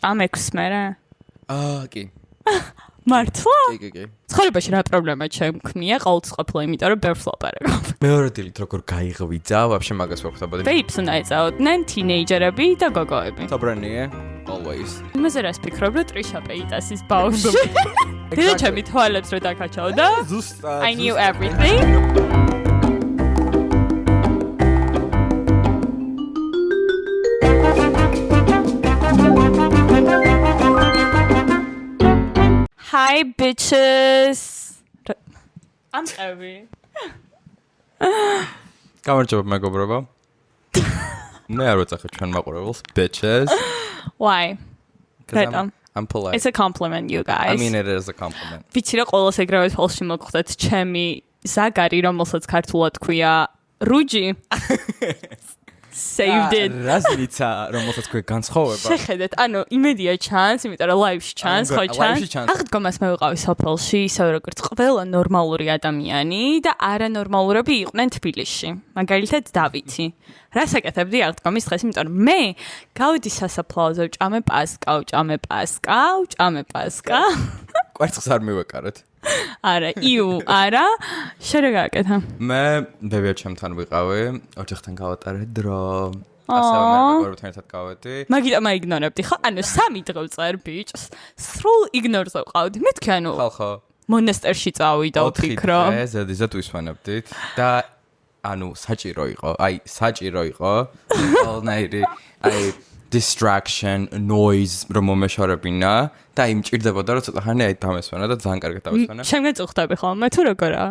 ჭამ 6 მერე? კი. მართლა? კი. ცხოვრებაში რა პრობლემა ჩემქნია ყოველთვის ყოფილი, იმიტომ რომ ბევრს ლაპარაკობ. მეორე დილით როგორ გაიღვიძა, ვაფშე მაგას ვერ ხვდებოდი. Babes უნდა ეწაოდნენ თინეიჯერები და გოგოები. Sobranie, always. იმაზე რას ფიქრობ, რომ ტრიშა პეიტასის ბავშვი. დედა ჩემი თვალებს რო დაკაჩავდა. ზუსტად. I knew everything. Hi bitches. I'm sorry. გამარჯობა მეგობრებო. მე არ ვეწახე ჩვენ მაყურებელს bitches. Why? I'm polite. It's a compliment, you guys. I mean it is a compliment. ვიცი რა ყოველს ეგრევე ფოლში მოგხვდეთ ჩემი ზაგარი, რომელსაც ქართულად ქვია რუჯი. Saved it. რაზნიცა რომელსაც ქვია განსხვავება. შეხედეთ, ანუ იმედია ჩანს, იმიტომ რომ live-ში ჩანს, ხო ჩანს. აღდგომას მე ვიყავი სოფელში, ისე როგორც ყველა ნორმალური ადამიანი და არანორმალურები იყვნენ თბილისში. მაგალითად დავითი. რა საკეთებდი აღდგომის დღეს, იმიტომ რომ მე გავიდი სასაფლაოზე, ვჭამე პასკა. კვერცხს არ მივეკარეთ. არა, არა, შენ რა გააკეთა? მე ბებია ჩემთან ვიყავი, ოჯახთან გავატარე დრო. ასევე მე მეგობრებთან ერთად გავედი. მაგიტო მაიგნორებდი, ხო? ანუ 3 დღე ვწერ ბიჭს. სრულ იგნორზე ვყავდი. მეთქი ანუ ხალხო მონასტერში წავიდა ვფიქრო. ზედიზად ვისვენებდით და ანუ საჭირო იყო. საჭირო იყო. ყველნაირი distraction, noise რომ მომეშორებინა და იმ ჭირდებოდა რომ ცოტა ხანი დამესვენა და ძალიან კარგად დავესვენა. შენ მეწუხდები ხოლმე თუ როგორა?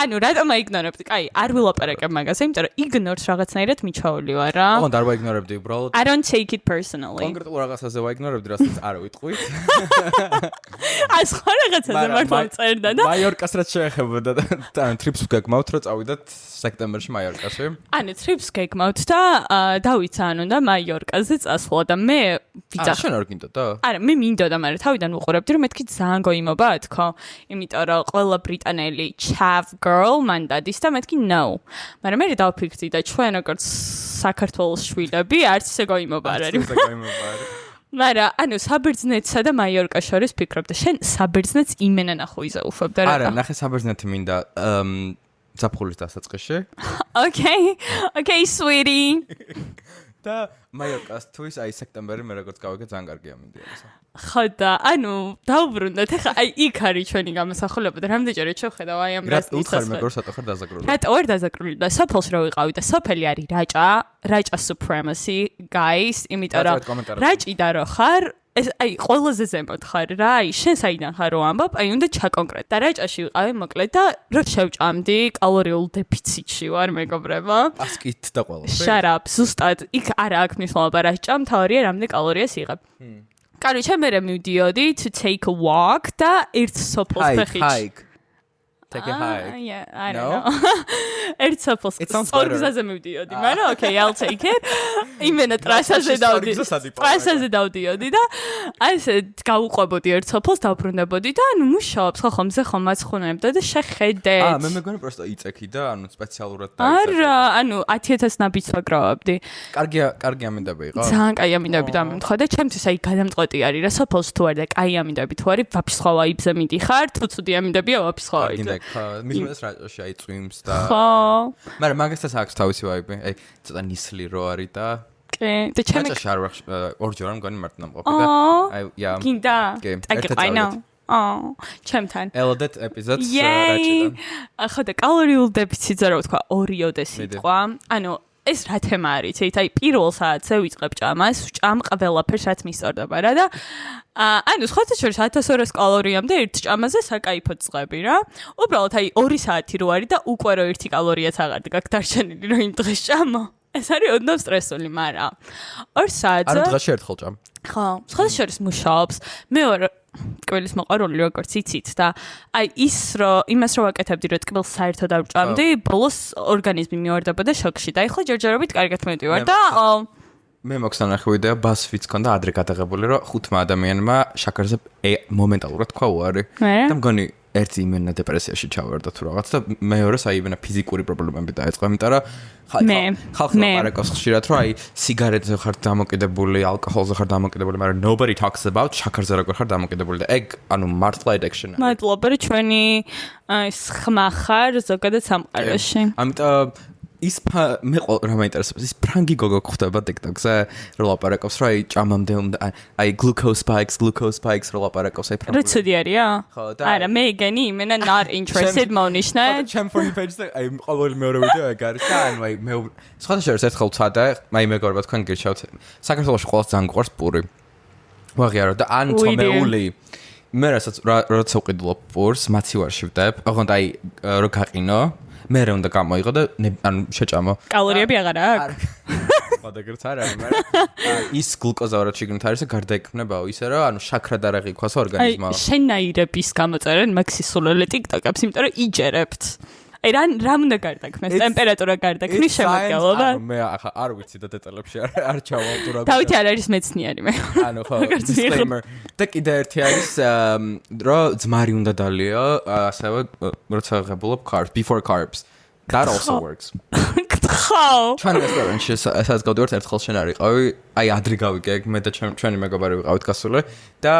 ანუ რატომ აიგნორებდი? არ ვილაპარაკებ მაგაზე, იმიტომ რომ იგნორს რაღაცნაირად მიჩაული ვარ რა. ოღონდ არ ვაიგნორებდი უბრალოდ. I don't take it personally. კონკრეტულ რაღაცაზე ვაიგნორებდი, რასაც არ ვიტყვით. სხვა რაღაცაზე მართლა წერდა და მაიორკას რაც შეეხებოდა და ტრიპს გაგმავთ რომ წავიდეთ სექტემბერში მაიორკაში. ანუ ტრიპს გეგმავთ და დავიცა ანუ და მაიორკაზე წასვლა და მე ვიძახ. შენ არ გინდოდა? არა, მე მინდოდა, მაგრამ თავიდან ვუყურებდი რომ მეთქი ძალიან гоიმობა თქო. იმიტომ რომ ყველა ბრიტანელი chav girl მან დადის და მეთქი no. მაგრამ მე დავფიქრდი და ჩვენ როგორც საქართველოს შვილები არც ისე гоიმობა არ არის. მაგრამ ანუ საბერძნეთსა და მაიორკას შორის ფიქრობ და შენ საბერძნეთს იმენა ნახუიზე უფობდა რა. არა, ნახე საბერძნეთი მინდა ზაფხულის დასაწყისში. Okay, sweetie. და მაიორკასთვის სექტემბერი მე როგორც გავიგე ძალიან კარგია მინდია ისა. ხო და ანუ დავბრუნდეთ ახლა იქ არის ჩვენი გამოსახულება და რამდენჯერე შევხედავ ამ რას უთხარი მე გორს ატოხარ დაზაგრული. რატო ვერ დაზაგრული და სოფელში რო ვიყავი და სოფელი არის რაჭა supremacy guys, იმიტომ რომ რაჭი და რო ხარ ეს ყველაზე ზემოთ ხარ რა, შენ საიდან ხარ რო ამბობ, უნდა ჩაკონკრეტ და რაჭაში ვიყავი მოკლედ და რო შევჭამდი კალორიულ დეფიციტში ვარ მეგობრებო. პასკით და ყველაფერი. Shut up, ზუსტად იქ არა აქვს მნიშვნელობა რა ჭამ, თავარია რამდენი კალორიას იღებ. Კაროჩე მე მივდიოდი to take a walk და ერთ სოფელს ფეხით. Take a hike. Yeah, I don't know. ერთ სოფელს ორგზაზე მივდიოდი, მაგრამ okay, I'll take it. იმენა ტრასაზე დავდიოდი და აი ესე გავუყვებოდი ერთ სოფელს, დავბრუნდებოდი და ანუ მუშაობს ხო ხომზე ხომ მაცხუნებდა და შეხედეთ. მე მეგონა პროსტო იწექი და ანუ სპეციალურად და არა, ანუ 10000 ნაბიჯს ვაგრავებდი. კარგი ამინდები იყო. ძალიან კაი ამინდები დამემთხვა და ჩემთვის აი გადამწყვეტი არის რა სოფელს თუ არ და კაი ამინდები თუ არის ვაფშე სხვა ვაიბზე მიდიხარ, თუ ცუდი ამინდებია ვაფშე სხვა ვაიბზე. მის რაჭაში წვიმს და ხო. მაგრამ მაგასაც აქვს თავისი ვაიბი. ცოტა ნისლი რო არის და კი, და ჩემი რაჭაში არ ორჯერ არ მგონი მარტო ნამყოფი და გინდა? აკეყაინა. ჩემთან. ელოდეთ ეპიზოდს რაჭიდან. ხო და კალორიულ დეფიციტზე რა ვთქვა, ორიოდე სიტყვა. ანუ ეს რა თემა არის? აი პირველ საათზე ვიწყებ ჭამას, ვჭამ ყველაფერს რაც მისწორდება რა და ანუ სხვათა შორის 1200 კალორიამდე ერთ ჭამაზე საკაიფოდ წღები რა. უბრალოდ აი 2 საათი რო არის და უკვე რო 1 კალორიაც აღარ გაქვს დარჩენილი რომ იმ დღეს ჭამო. ეს არის ოდნავ სტრესული, მაგრამ 2 საათზე არ დღეში ერთხელ ჭამ. ხო, სხვათა შორის მუშაობს. მეორე კბილის მოყარული როგორც იცით და აი იმას რო ვაკეთებდი რომ კბილს საერთოდ არ ვჭამდი, ბოლოს ორგანიზმი მივარდებოდა შოკში და ეხლა ჯერჯერობით კარგად მივდივარ და მე მოგსანახე ვიდეო ბასვიც ქონდა ადრე გადაღებული რომ 5 ადამიანმა შაქარზე მომენტალურად თქვა უარი და მგონი ერთი იმენა დეპრესიაში ჩავარდა თუ რაღაც და მეორეს აი იმენა ფიზიკური პრობლემები დაეწყო, იმიტომ რომ ხალხი ლაპარაკობს ხშირად, რომ აი სიგარეტზე ხარ დამოკიდებული, ალკოჰოლზე ხარ დამოკიდებული, მაგრამ nobody talks about შაქარზე როგორ ხარ დამოკიდებული და ეგ ანუ მართლა addiction-ია. მადლობა, რომ ჩვენი ხმა ხარ ზოგადად სამყაროში. ამიტომ ის მე რა მაინტერესებს ის ფრანგი გოგო ხდება TikTok-ზე რომ ლაპარაკობს რომ აი ჭამამდე უნდა აი glucose spikes რომ ლაპარაკობს აი ფრანგულად. რა ცუდი არია? ხო და არა მე ეგენი იმენა not interested მონიშნა. ჩემ for you page-ზე აი ყოველი მეორე ვიდეო ეგ არის და ანუ აი მე სხვათა შორის ერთხელ ვცადე მაი მეგობრებად თქვენ გირჩევთ საქართველოში ყოველს ძალიან გვყავს პური. ვაღიარო და ან თომეული მე როცა ვყიდულობ პურს მაცივარში ვდებ ოღონდ აი რო გაყინო მე რა უნდა გამოიღო და ანუ შეჭამო. კალორიები აღარ აქვს? მოდაგერც არ არის, მაგრამ ის გლუკოზა რა შეგნით არის და გარდაიქმნებაო ისე რომ ანუ შაქრად არ აღიქვას ორგანიზმმა. აი შენაირების გამოწერენ მაქსისულელი TikTok-ებს, იმიტომ რომ იჯერებთ. აი რა უნდა გარდაქმნეს? ტემპერატურა გარდაქმნის შემოდგომობა? მე ახლა არ ვიცი და დეტალებში არ ჩავალ თუ რა. დავითი არ არის მეცნიერი მე. ანუ ხო disclaimer. და კიდე ერთი არის რომ ძმარი უნდა დალიო, ასევე როცა ღებულობ carbs before carbs. That also works. ხო. ჩვენ რესტორანში სადაც გავდივართ ერთხელ შენ არ იყავი, აი ადრე გავიგე, მე და ჩვენი მეგობარი ვიყავით გასული და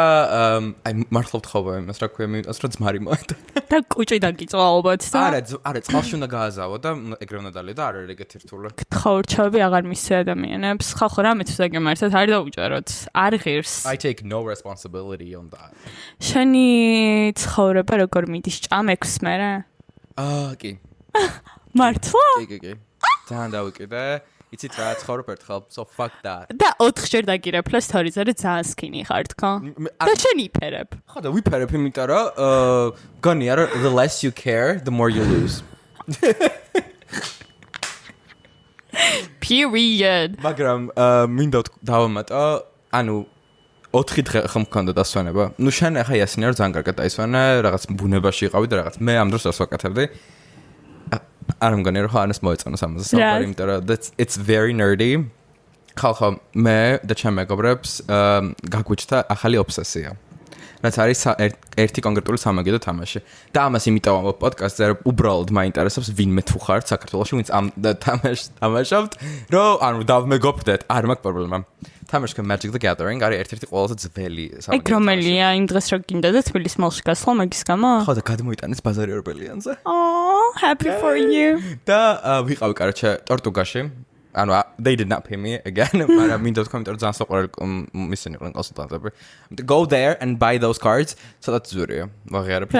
აი მართლა ვთხოვა იმას, რა ქვია, იმას რომ ძმარი მოედა. და კუჭი დაგიწვა ალბათ და არა, წყალში უნდა გააზავო და ეგრე უნდა დალიო და არ არის ეგეთი რთული. გთხოვრჩები აღარ მისცე ადამიანებს. ხალხო რამე თუ დაგემართეთ, არ დაუჯეროთ, არ ღირს. I take no responsibility on that. შენი ცხოვრება როგორ მიდის ჭამექს მერე? კი. მართლა? კი. ძალიან დავიკიდე. იცით რა ცხოვრობ ერთხელ, so fuck that. და 4 ჯერ დაგირეფლე სტორიზე, რომ ძალიან სკინი ხარ თქო. და შენ იფერებ. ხო და ვიფერებ, იმიტომ რომ გონია რომ the less you care, the more you lose. Period. მაგრამ მინდა დავამატო, ანუ 4 დღე ხომ მქონდა დასვენება. ნუ შენ ახლა იასინე რომ ძალიან კარგად დაისვენე, რაღაც ბუნებაში იყავი და რაღაც მე ამ დროს რას ვაკეთებდი? არ მგონია რომ ანას მოეწონოს ამაზე საუბარი, იმიტომ რომ it's very nerdy. ხალხო მე და ჩემ მეგობრებს გაგვიჩნდა ახალი ობსესია. რაც არის ერთი კონკრეტული სამაგიდო თამაში. და ამას იმიტომ ამბობ პოდკასტზე, რომ უბრალოდ მაინტერესებს ვინმე თუ ხართ საქართველოში, ვინც ამ თამაშს თამაშობთ, რომ ანუ დავმეგობრდეთ, არ მაქვს პრობლემა. თამაშკა Magic the Gathering არის ერთ-ერთი ყველაზე ძველი სამაგიდო. ეგ რომელია იმ დღეს რო გინდა და თბილისის მოლში გასვლა მაგის გამო? ხო და გადმოიტანეს ბაზარი ორბელიანზე. Oh, happy for you. და ვიყავი კარაჩე ტორტუგაში. ანუ they did not pay me again, მაგრამ მინდა თქვა, იმიტომ რომ ძალიან საყვარელი მისცენ იყვნენ კონსულტანტები. Go there and buy those cards, სადაც ზურია. ვაღიარებ.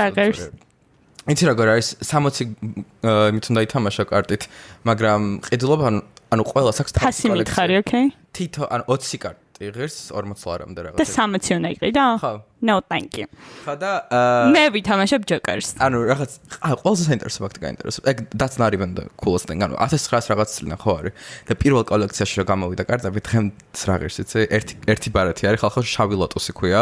იცი როგორ არის 60 იმით უნდა ითამაშო კარტით, მაგრამ ყიდულობა ანუ ყველა აქვს თავისი მითხარი, okay? თითო ანუ 20 კარტი ღირს 40 ლარამდე რაღაც. და 60 უნდა იყიდო? ხო. No, thank you. ხო და მე ვითამაშებ ჯოკერს. ანუ რაღაც ყველაზე საინტერესო ფაქტი გაინტერესებს. ეგ that's not even the coolest thing. ანუ 1900 რაღაც წლინა ხო არის. და პირველ კოლექციაში რო გამოვიდა კარტები, დღემდე რა ღირს იცი? ერთი ბარათი არის, ხალხო შავი ლოტოსი ქვია.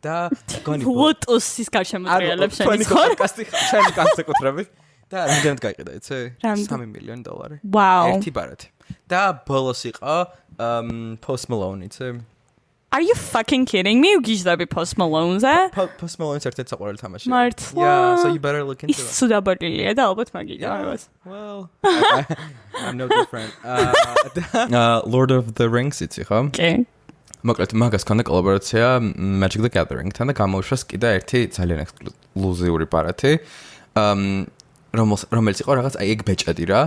და გონი ლოტოსის გარშემოწირულებს შენი ხო? პოდკასტი შენი განსაკუთრებით. და რამდენად გაიყიდა, იცი? 3 მილიონი დოლარი. Wow. ერთი ბარათი. და ბოლოს იყო Post Malone, იცი? Are you fucking kidding me? უგიჟდები Post Malone-ზე? Post Malone-ის ერთ-ერთი საყვარელი თამაშია. მართლა? Yeah, so you better look into it. ის სუდაბარლია და ალბათ მაგია რაღაც. Well, I'm no different. Lord of the Rings იცი ხო? კი. მოკლედ მაგას ქონდა კოლაბორაცია Magic the Gathering-თან და გამოუშვეს კიდე ერთი ძალიან ექსკლუზიური ბარათი. რომელიც იყო რაღაც აი ეგ ბეჭედი რა.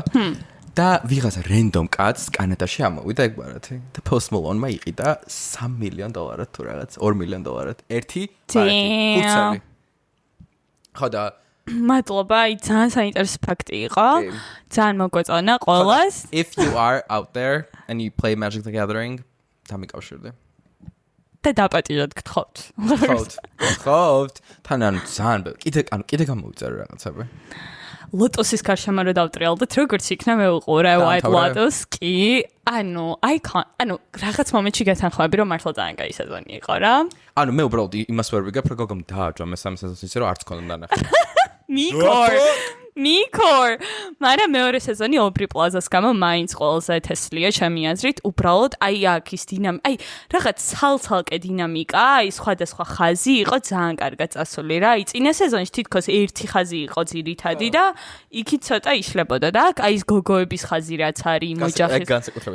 და ვიღაცა random კაცს კანადაში ამოვიდა ეგ ბარათი. და Post Malone-მა იყიდა $3 მილიონ თუ რაღაც, $2 მილიონ ერთი ბარათი. ხო და მადლობა, აი ძალიან საინტერესო ფაქტი იყო. ძალიან მოგვეწონა ყველას. If you are out there and you play Magic the Gathering, დამიკავშირდე. და დაპატიჟოთ გთხოვთ. გთხოვთ. თან ანუ ძალიან კიდე გამოვიწერე რაღაცები. ლოტოსის გარშემო რო დავტრიალდეთ, როგორც იქნა მე უყურე White Lotus, კი, ანუ რაღაც მომენტში გეთანხმები, რომ მართლა ძალიან კაი სეზონი იყო რა. ანუ მე უბრალოდ იმას ვერ ვიგებ, რომ გოგომ დააჯვა მესამე სეზონს ისე რომ არც ქონდა ნახე. მიგორ მიქორ მაგრამ მეორე სეზონი ობრი პლაზას გამო მაინც ყველაზე თესლია ჩემი აზრით უბრალოდ აი აქ ის აი რაღაც ცალ-ცალკე დინამიკა აი სხვადასხვა ხაზი იყო ძალიან კარგად წასული რა აი წინა სეზონში თითქოს ერთი ხაზი იყო ძირითადი და იქით ცოტა იშლებოდა და აქ აი ის გოგოების ხაზი რაც არის მოჯახის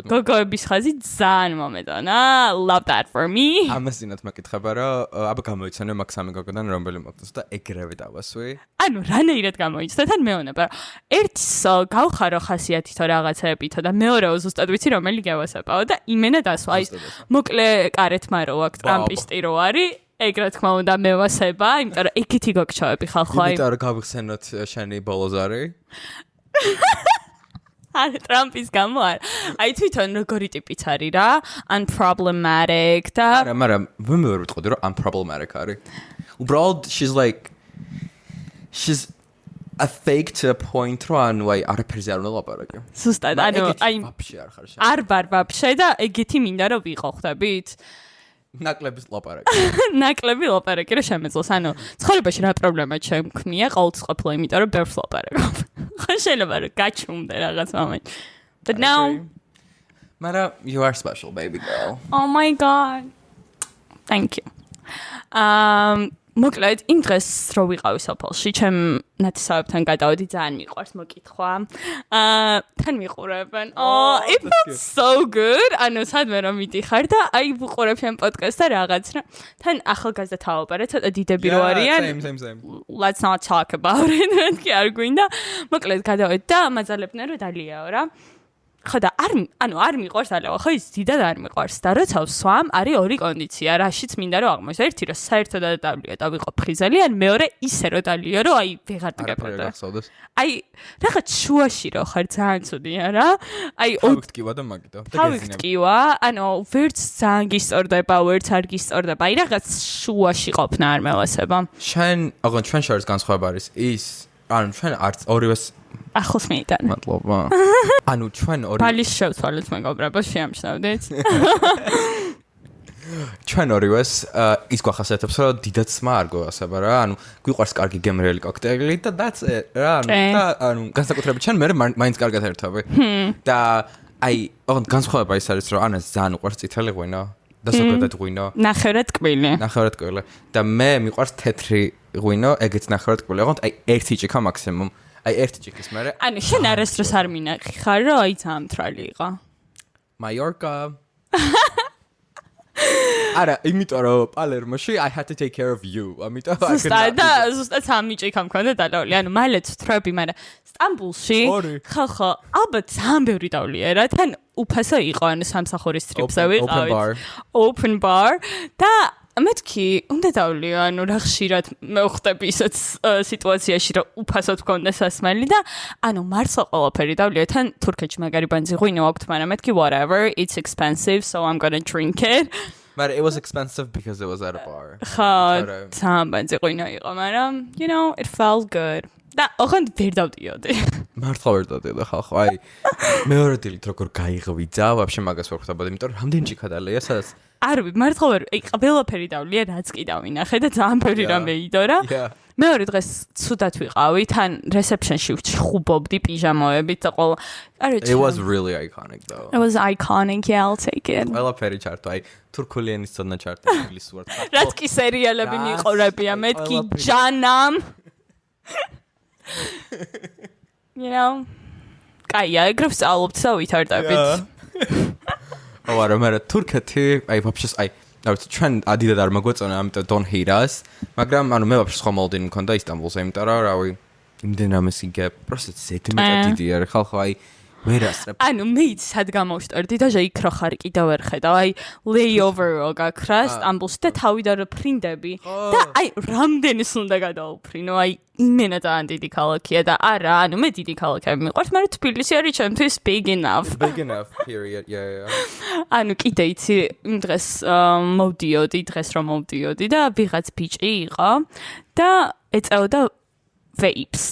გოგოების ხაზი ძალიან მომედანა love that for me ამასინათ მეკითხება რომ აბა გამოიცანე მაგ სამი გოგოდან რომელი მოგწონს და ეგრევე დავასვი ანუ რანაირად გამოიცდა თან მეონება ერთს გავხარო ხასიათითო რაღაცეებითო და მეორეო ზუსტად ვიცი რომელი გავასაპაო და იმენა დასვა ის მოკლე კარეთმა რო აქ ტრამპისტი რო არის ეგ რა თქმა უნდა მევასება იმიტომ რომ ეგეთი გოგჩოები ხალხო აი იმიტომ რომ გავიხსენოთ შენი ბოლოზარი არა ტრამპის გამო არა აი თვითონ როგორი ტიპიც არის რა unproblematic და არა მაგრამ მე ვერ ვიტყოდი რომ unproblematic არის უბრალოდ she's a fake to a point რო ანუ აი არაფერზე არ უნდა ლაპარაკი ზუსტად ანუ აი არ ვარ ვაფშე და ეგეთი მინდა რომ ვიყო ხვდებით ნაკლების ლაპარაკი ნაკლები ლაპარაკი რა შემეძლოს ანუ ცხოვრებაში რა პრობლემა შემქმნია ყოველთვის ყოფილა იმიტომ რომ ბევრს ლაპარაკობ ხო შეიძლება რომ გაჩუმდე რაღაც მომენტ but now Mara you are special baby girl oh my god thank you მოკლედ იმ დღეს რო ვიყავი სოფელში ჩემ ნათესავებთან გადავედი ძალიან მიყვარს მოკითხვა თან მიყურებენ it felt so good ანუ სადმე რომ მიდიხარ და აი ვუყურებ ჩემ პოდკასტს და რაღაც რა თან ახალგაზრდა თაობარე ცოტა დიდები რო არიან same let's not talk about it კი არ გვინდა მოკლედ გადავედი და მაძალებდნენ რომ დალიაო რა ხო და არ მიყვარს ალევა ხო ის დიდად არ მიყვარს და როცა ვსვამ არის ორი კონდიცია რაშიც მინდა რომ აღმოჩნდეს ერთი რომ საერთოდ არ დავლიო და ვიყო ფრიზელი ან მეორე ისე რომ დალიო რომ აი ვეღარ დგებოდა აი რაღაც შუაში რო ხარ ძალიან ცუდია რა აი თავიქტკივა და მაგიტო თავიქტკივა ანუ ვერც ძალიან გისწორდება ვერც არ გისწორდება აი რაღაც შუაში ყოფნა არ მევასება ჩვენ შორის განსხვავება არის ის ანუ ჩვენ არც ორივეს ახლოს მიიტანა. მადლობა. ანუ ჩვენ ორი ბალის შევცვალეთ მეგობრებო, შეამჩნევდით. ჩვენ ორივეს ის გვახასიათებს რომ დიდად სმა არ გვასება რა, ანუ გვიყვარს კარგი გემრიელი კოქტეილი და that's it რა, ანუ განსაკუთრებით ჩვენ მე მაინც კარგად ერთობი. და აი, ოღონდ განსხვავება ის არის რომ ანას ძალიან უყვარს წითელი ღვინო და ზოგადად ღვინო. ნახევრად ტკბილი. ნახევრად ტკბილი. და მე მიყვარს თეთრი ღვინო, ეგეც ნახევრად ტკბილი. ოღონდ აი ერთი ჭიქა მაქსიმუმ. აი ერთი ჭიქის მერე. ანუ შენ არასდროს არ მინახი ხარ რომ აი ძალიან მთრალი იყო. Mallorca. არა, იმიტომ რომ პალერმოში I had to take care of you. ამიტომ ზუსტად სამი ჭიქა მქონდა დალავალი. ანუ მალე ვთრები, მაგრამ სტამბულში ხო, ალბათ ძალიან ბევრი დავლია რა. თან უფასო იყო, ანუ სამსახურის ტრიპზე ვიყავით. Open bar. და მეთქი უნდა დავლიო, ანუ რა ხშირად მე ვხდები ისეთ სიტუაციაში, რომ უფასოდ გქონდა სასმელი და ანუ მართლა ყველაფერი დავლიო. თან თურქეთში მაგარი ბანძი ღვინო აქვს, მაგრამ მეთქი whatever, it's expensive, so I'm going to drink it. But it was expensive because it was at a bar. ხო, ძალიან ბანძი ღვინო იყო, მაგრამ you know, it felt good. და ოღონდ ვერ დავდიოდი. მართლა ვერ დავდიოდა ხალხო, აი მეორე დილით როგორ გაიღვიძა, ვაფშე მაგას ვერ ხვდებოდი, იმიტომ რომ რამდენი ჭიქა დალია, სადაც არ ვიცი, მართლა ვერ, აი ყველაფერი დავლია, რაც კი დავინახე და ძალიან ბევრი რამე იდო რა. მეორე დღეს ცუდად ვიყავი, თან რეცეპშენში ვხუბობდი პიჟამოებით და ყველა It was really iconic though. It was iconic, yeah, I'll take it. ყველაფერი ჩართო, აი თურქული ენის ცოდნა ჩართო ინგლისურად. რაც კი სერიალები მიყურებია, მეთქი ჯანამ. You know, კაია, ეგრევ სწავლობთ და ვითარდებით. არა, მაგრამ თურქეთი, აი ვაფშე აი რა ვიცი, ჩვენ ადიდად არ მაგვეწონა, ამიტომ don't hate us, მაგრამ ანუ მე ვაფშე სხვა მოლოდინი მქონდა ისტანბულზე, იმიტომ რომ რავი, იმდენ რამეს იგე, просто ზედმეტად დიდია რა ხალხო, აი ვერასწრებ. ანუ მე სად გამოვშტორდი და იქ რო ხარ კიდევ ვერ ხედავ, აი layover რო გაქრა სტამბულში და თავიდან რო ფრინდები და აი რამდენის უნდა გადაუფრინო, აი იმენა ძალიან დიდი ქალაქია და არა, ანუ მე დიდი ქალაქები მიყვარს, მაგრამ თბილისი არის ჩემთვის big enough. Big enough, period, yeah. ანუ კიდე იცი, იმ დღეს მოვდიოდი, დღეს რომ მოვდიოდი და ვიღაც ბიჭი იყო და ეწეოდა vapes.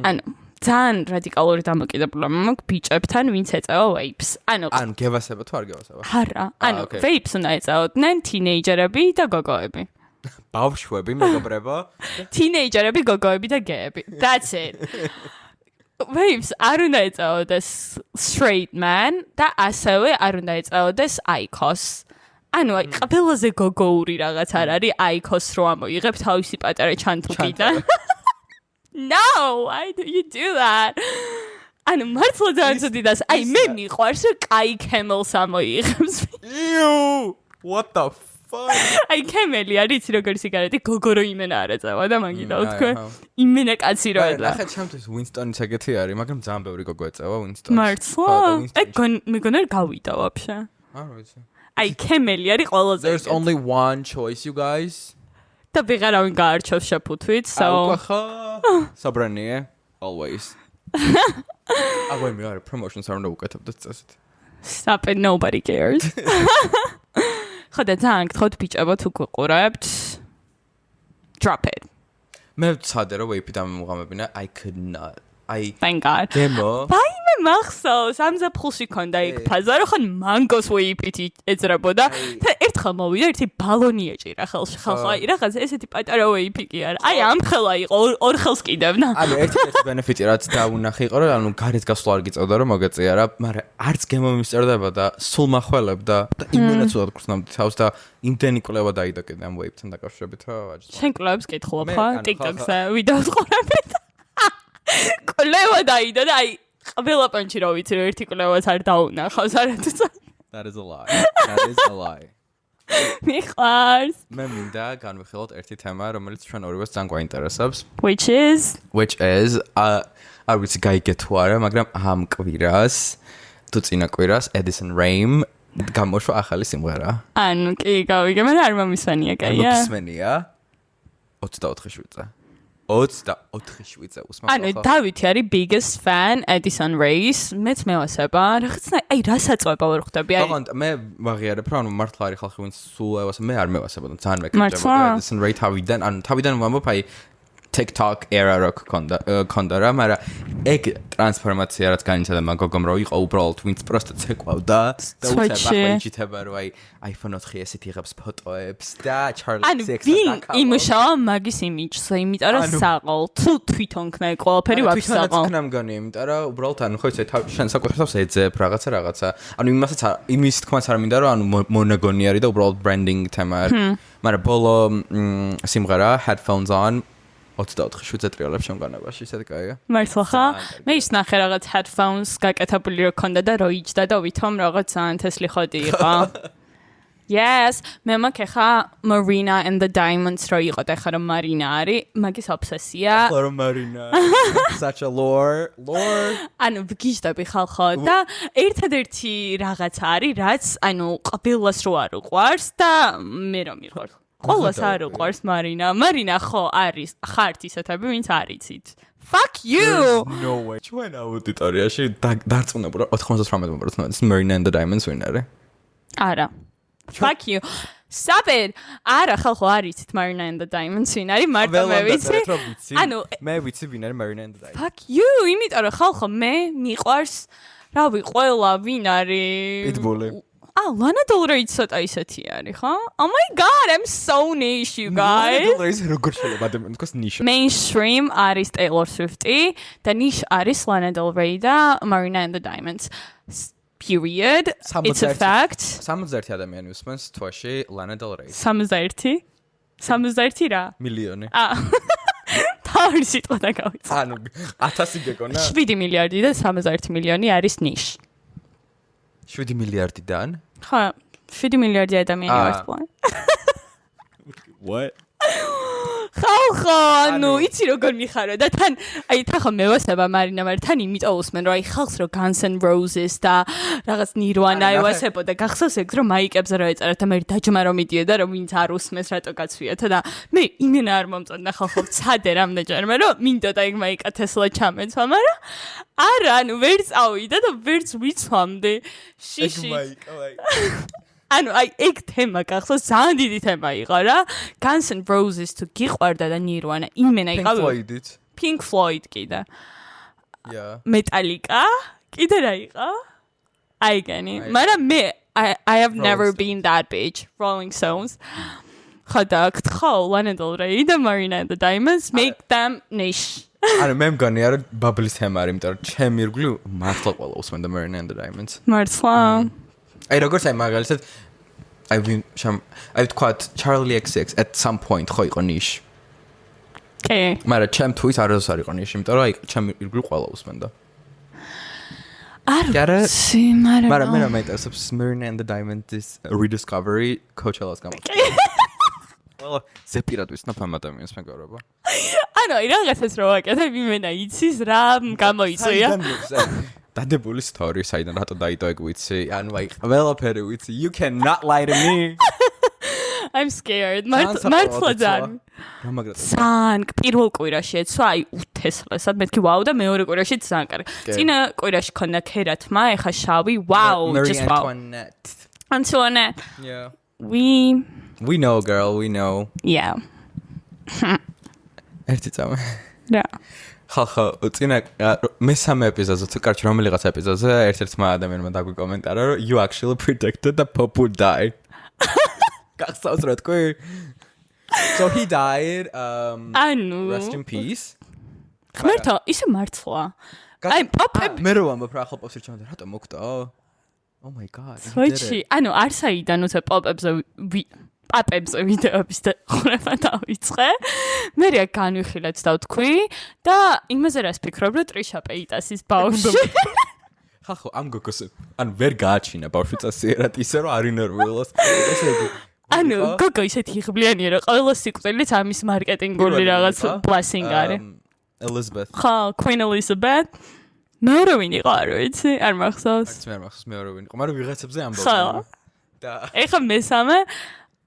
ანუ ძალიან რადიკალური დამოკიდებულება მაქვს ბიჭებთან, ვინც ეწევა vapes. ანუ გევასება თუ არ გევასება? არა, ანუ vapes უნდა ეწეოდნენ თინეიჯერები და გოგოები. ბავშვები მეგობრებო teenagerები გოგოები და გეები that's it Waves არ უნდა ეწაოდეს straight man და ასევე არ უნდა ეწაოდეს icos. ანუ აი ყველაზე გოგოური რაღაც არ არის icos რო ამოიღებ თავისი პატარა ჩანთუკიდან. No, why do you do that? ანუ მართლა ძალიან ძდიდას. აი მე მიყვარს რომ კაი camel-ს ამოიღებს. Ew! What the fuck? აი კემელი არის როგორ სიგარეტი გოგო რო იმენა არ ეწევა და მაგიდა თქვა იმენა კაცი რო ედა. ახლა ჩემთვის Winston-ის ეგეთი არის, მაგრამ ძალიან ბევრი გოგო ეწევა Winston-ს. მართლა? მეგონა გავიდა вообще. არ ვიცი. აი კემელი არის ყველაზე. There's only one choice you guys. და ვიღარავინ გაარჩევს შეფუთვით, so Sabranie always. აგوي მე არის promotions არ უნდა უკეთებდეთ წესით. Stop it, nobody cares. ხოდა ძალიან გთხოვთ ბიჭებო თუ გიყურებთ drop it. მე ვცადე რომ ვეიპი დამემუღამებინა I could not. Thank God. Demo. ვაიმე მახსოვს სამზაფხულში ქონდა იქ ფაზა რომ ხან მანგოს ვეიპით ეძრებოდა და ერთხელ მოვიდა ერთი ბალონი ეჭირა ხელში ხალხო აი რაღაც ესეთი პატარა ვეიპი კი არა აი ამ ხელა იყო ორ ხელს კიდევნა ანუ ერთ-ერთი ბენეფიტი რაც დაუნახე იყო რომ ანუ გარეთ გასვლა არ გიწევდა რომ მოგეწია რა მაგრამ არც გემო მისწერდება და სულ מחველებდა და იმენად სულად გრძნობდი თავს და იმდენი კვლევა დაიდაკე ამ ვეიპთან დაკავშირებით რა შენ კვლევებს კითხულობ ხო TikTok-ზე ვიდეოს ყურებით კვლევა დაიდა და აი ყველა პანჩი რო ვიცი რომ ერთი კვლევაც არ დაუნახავს არათუ That is a lie. That is a lie. მიხარს მე მინდა განვიხილოთ ერთი თემა რომელიც ჩვენ ორივეს ძალიან გვაინტერესებს which is არ ვიცი გაიგე თუ არა მაგრამ ამ კვირას თუ წინა კვირას Edison Rain გამოშვა ახალი სიმღერა ანუ კი გავიგე მაგრამ არ მომისმენია კაია მომისმენია 24 შვიცე 24 შვიცე უსმენთ ანუ დავითი არის biggest fan Edison Rain მეც მევასება რაღაცნაირ აი რა საწובה ვერ ხვდები აი ოღონდ მე ვაღიარებ რომ მართლა არის ხალხი ვინც სულ ევასება მე არ მევასებოდა ძალიან მეკითხება Edison Rain თავიდან ვამბობ აი TikTok era rock კონდა რა, მაგრამ ეგ ტრანსფორმაცია რაც განიცადა მაგოგომ რო იყო უბრალოდ ვინც პროსტა ცეკვავდა და უცებ ახლა იჩითება რომ აი iPhone 4 ესეთი იღებს ფოტოებს და Charlie 6 და კა. იმუშავა მაგის იმიჯზე, იმიტომ რომ საყოლ თუ თვითონ ქნა ყველაფერი ვაფშე საყოლ. თვითონ ქნა მგონი, იმიტომ რომ უბრალოდ ანუ ხო იცი შენ საკვირთავს ეძებ რაღაცა. ანუ იმის თქმაც არ მინდა რომ ანუ მონოგონი არის და უბრალოდ branding თემა არის. მაგრამ ბოლო სიმღერა headphones on 24 შვიდზე ტრიალებს შემგანებაში, ისეთი კაია. მართლა ხა? მე ის ნახე რაღაც headphones გაკეთებული რო ქონდა და რო იჯდა და ვითომ რაღაც ძალიან თესლი ხოდი იყო. Yes, მე მაქვს ხა Marina and the Diamonds რო იყო და ხა რომ Marina არის, მაგის ობსესია. ხა რომ Marina. Such a lore. ანუ გიჟდები ხალხო და ერთადერთი რაღაც არის, რაც ანუ ყველას რო არ უყვარს და მე რომ მიყვარს. ყველას არ უყვარს Marina. Marina ხო არის ხართ ისეთები, ვინც არ იცით. Fuck you. No way. ჩვენ აუდიტორიაში დარწმუნებული 98% Marina and the Diamonds ვინ არის? არა. Fuck you. Stop it. არა ხალხო არ იცით Marina and the Diamonds ვინ არის? მარტო მე ვიცი. ანუ მე ვიცი ვინ არის Marina and the Diamonds. Fuck you. იმიტომ რომ ხალხო მე მიყვარს რავი ყველა ვინ არის? Pitbull. Lana Del Rey ცოტა ისეთი არის, ხო? Oh my god, I'm so niche, you guys. Lana Del Rey როგორ შეიძლება ადამიანს თქვას niche? Mainstream არის Taylor Swift-ი და niche არის Lana Del Rey და Marina and the Diamonds. Period. It's a fact. 61 ადამიანი უსმენს თვეში Lana Del Rey. 61? 61 რა? მილიონი. თავი სიტყვა დაგავიწყე. ანუ 1000 გეკონა? 7 მილიარდი და 61 მილიონი არის niche. 7 მილიარდიდან? ხო, 7 მილიარდი ადამიანი ვარსკვლავი. What? ხალხო, ანუ იცი როგორ მიხარო და თან აი თან ხომ მევასება Marina, მაგრამ თან იმიტომ უსმენ რომ აი ხალხს რო Guns N' Roses და რაღაც Nirvana ევასებოდა გახსოვს ეგ რომ მაიკებზე რო ეწერა და მე დაჯმა რომ მიდიოდა რომ ვინც არ უსმენს რატო გაცვიათა და მე იმენა არ მომწონდა ხალხო ცადე რამდენჯერმე რომ მინდოდა ეგ მაიკა Tesla ჩამეცვა, მაგრამ არა, ანუ ვერ წავიდა და ვერც ვიცვამდი. შიში. ეგ მაიკა. ანუ აი ეგ თემა გახსოვს ძალიან დიდი თემა იყო რა. Guns N' Roses თუ გიყვარდა და Nirvana იმენა იყავი. Pink Floyd კიდე. Yeah. Metallica კიდე რა იყო? აიგენი. მაგრამ მე I have never been that bitch. Rolling Stones. ხა და გთხოვ Lana Del Rey და Marina and the Diamonds make them niche. არა მე მგონია რომ ბაბლის თემა არის, იმიტომ რომ ჩემი ირგვლივ მართლა ყველა უსმენდა Marina and the Diamonds. მართლა. აი როგორც აი მაგალითად I ვთქვათ Charlie XX at some point ხო იყო niche. Okay. მაგრამ ჩემთვის არასდროს არ იყო niche, იმიტომ რომ აი ჩემი ირგვლივ ყველა უსმენდა. მაგრამ მე მეინტერესებს Marina and the Diamonds rediscovery Coachella-ს გამოსვლა. Well, ზეპირად ვისნაფ ამ ადამიანს მეგობრებო. ანუ რაღაცას რო ვაკეთებ, იმენა იცის რა გამოიწვია. დადებული story, საიდან რატო დაიდო ეგ ვიცი. ანუ აი ყველაფერი ვიცი. You cannot lie to me. I'm scared. მართლა ძალიან. სან პირველ კვირაში ეცვა, აი უთესლესად მეთქი ვაუ და მეორე კვირაში ძალიან კარგი. წინა კვირაში ქონდა ქერათმა, ეხა შავი, ვაუ, just wow. Antoinette. Yeah. We know, girl, we know. Yeah. ერთი წამი. რა. ხალხო, წინა მესამე ეპიზოდზე თუ კარჩ რომელიღაც ეპიზოდზე ერთ-ერთმა ადამიანმა დაგვიკომენტარა, რომ you actually predicted that Pop would die. გახსოვს რა თქვი? So he died. Rest in peace. ხმერთო, ისე მართლა. აი, Pop მე რო ამბობ რა ხალხობს რჩემდა, რატო მოკვდა? Oh my god. სვეჩი, ანუ არსაიდან უცებ Pop-ებზე პაპებზე ვიდეოების და ხურება დავიწყე. მე რა განვიხილეთ და ვთქვი და იმაზე რას ფიქრობ, რომ ტრიშა პეიტასის ბავშვი. ხახო, ამ გოგოს ან ვერ გააჩინა ბავშვი წასიერად ისე რომ არ ინერვიულოს. ესე იგი ანუ გოგო ისეთი იღბლიანია რომ ყველა სიკვდილით ამის მარკეტინგული რაღაც ბლესინგ არის. Elizabeth. ხა, Queen Elizabeth. მეორე ვინ იყო არ ვიცი, არ მახსოვს. არც მე არ მახსოვს მეორე ვინ იყო, მაგრამ ვიღაცებზე ამბობ. და ეხა მესამე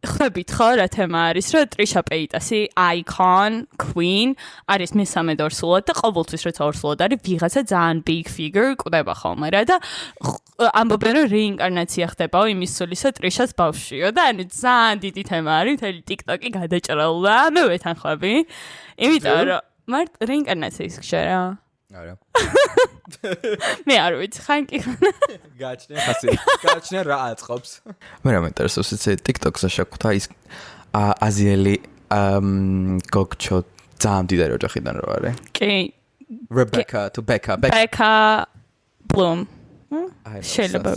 ხვდებით ხო რა თემა არის რომ ტრიშა პეიტასი icon queen არის მესამე დორსულად და ყოველთვის როცა ორსულად არის ვიღაცა ძალიან big figure კვდება ხოლმე რა და ამბობენ რომ რეინკარნაცია ხდებაო იმის სულისა ტრიშას ბავშვიო და ანუ ძალიან დიდი თემა არის მთელი TikTok-ი გადაჭრაულა მე ვეთანხმები იმიტომ რომ მართ რეინკარნაციის ხშერა არა მე არ ვიცი ხან კი გააჩნია რა აწყობს მე რა მეინტერესებს ეს TikTok-ზე შეგვხვდა ის აზიელი გოგჩო ძალიან დიდარი ოჯახიდან რო არის კი Becca Bloom შეიძლება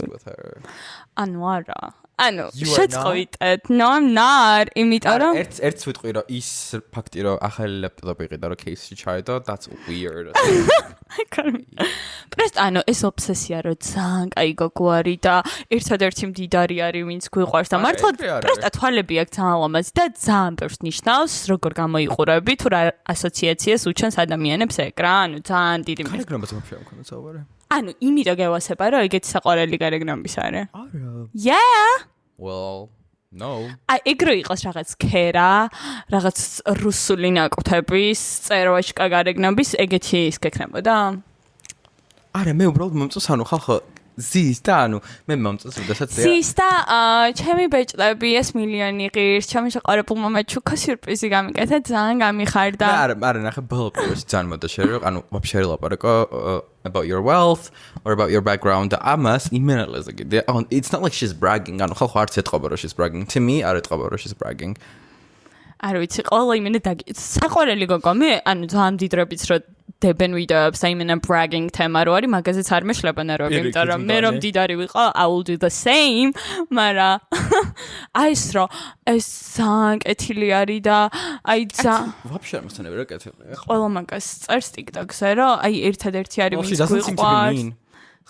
ანუ არა ანუ შეწყვიტეთ no I'm not იმიტომ რომ ერთ ვიტყვი რომ ის ფაქტი რომ ახალი ლეპტოპი იყიდა რომ case-ში ჩაიდო that's weird პრესტ ანუ ეს ობსესია რომ ძალიან კაი გოგო არის და ერთადერთი მდიდარი არის ვინც გვიყვარს და მართლა პრესტა თვალები აქვს ძალიან ლამაზი და ძალიან ბევრს ნიშნავს როგორ გამოიყურები თუ რა ასოციაციას უჩენს ადამიანებს ეგ რა ანუ ძალიან დიდი გარეგნობას ვაფშე არ მქონდა საუბარი ანუ იმიტომ გავასება რომ ეგეთი საყვარელი გარეგნობის არის არა yeah well no აი ეგრე იყოს რაღაც ქერა რაღაც რუსული ნაკუთების წეროაშკა გარეგნობის ეგეთი ის გექნებოდა არა მე უბრალოდ მომწონს ანუ ხალხო ზის და ანუ მე მომწონს როდესაც ზის და ჩემი ბეჭდები ეს მილიონი ღირს ჩემი შეყარებულმა მაჩუკა სიურპრიზი გამიკეთა ძალიან გამიხარდა არა ნახე ბოლო პერიოდში ძალიან მოდა შერო ანუ ვაფშე ლაპარაკო about your wealth or about your background ამას იმენელეზე კიდე it's not like she's bragging ანუ ხალხო არც ეთყობა რომ she's bragging to me არ ეთყობა რომ she's bragging არ ვიცი ყველა იმენა საყვარელი გოგო მე ანუ ძალიან დიდრებიც რომ დებენ ვიდეოებს აი მენა bragging თემა რო არის მაგაზეც არ მეშლება ნერვები იმიტომ რომ მე რომ დიდარი ვიყო I will do the same მაგრამ აი ეს ძალიან კეთილი არის და აი ვაფშე არ მოსწონები რა კეთილია ყველა მაგას წერს TikTok-ზე რომ აი ერთადერთი არის ვინც გვიყვარს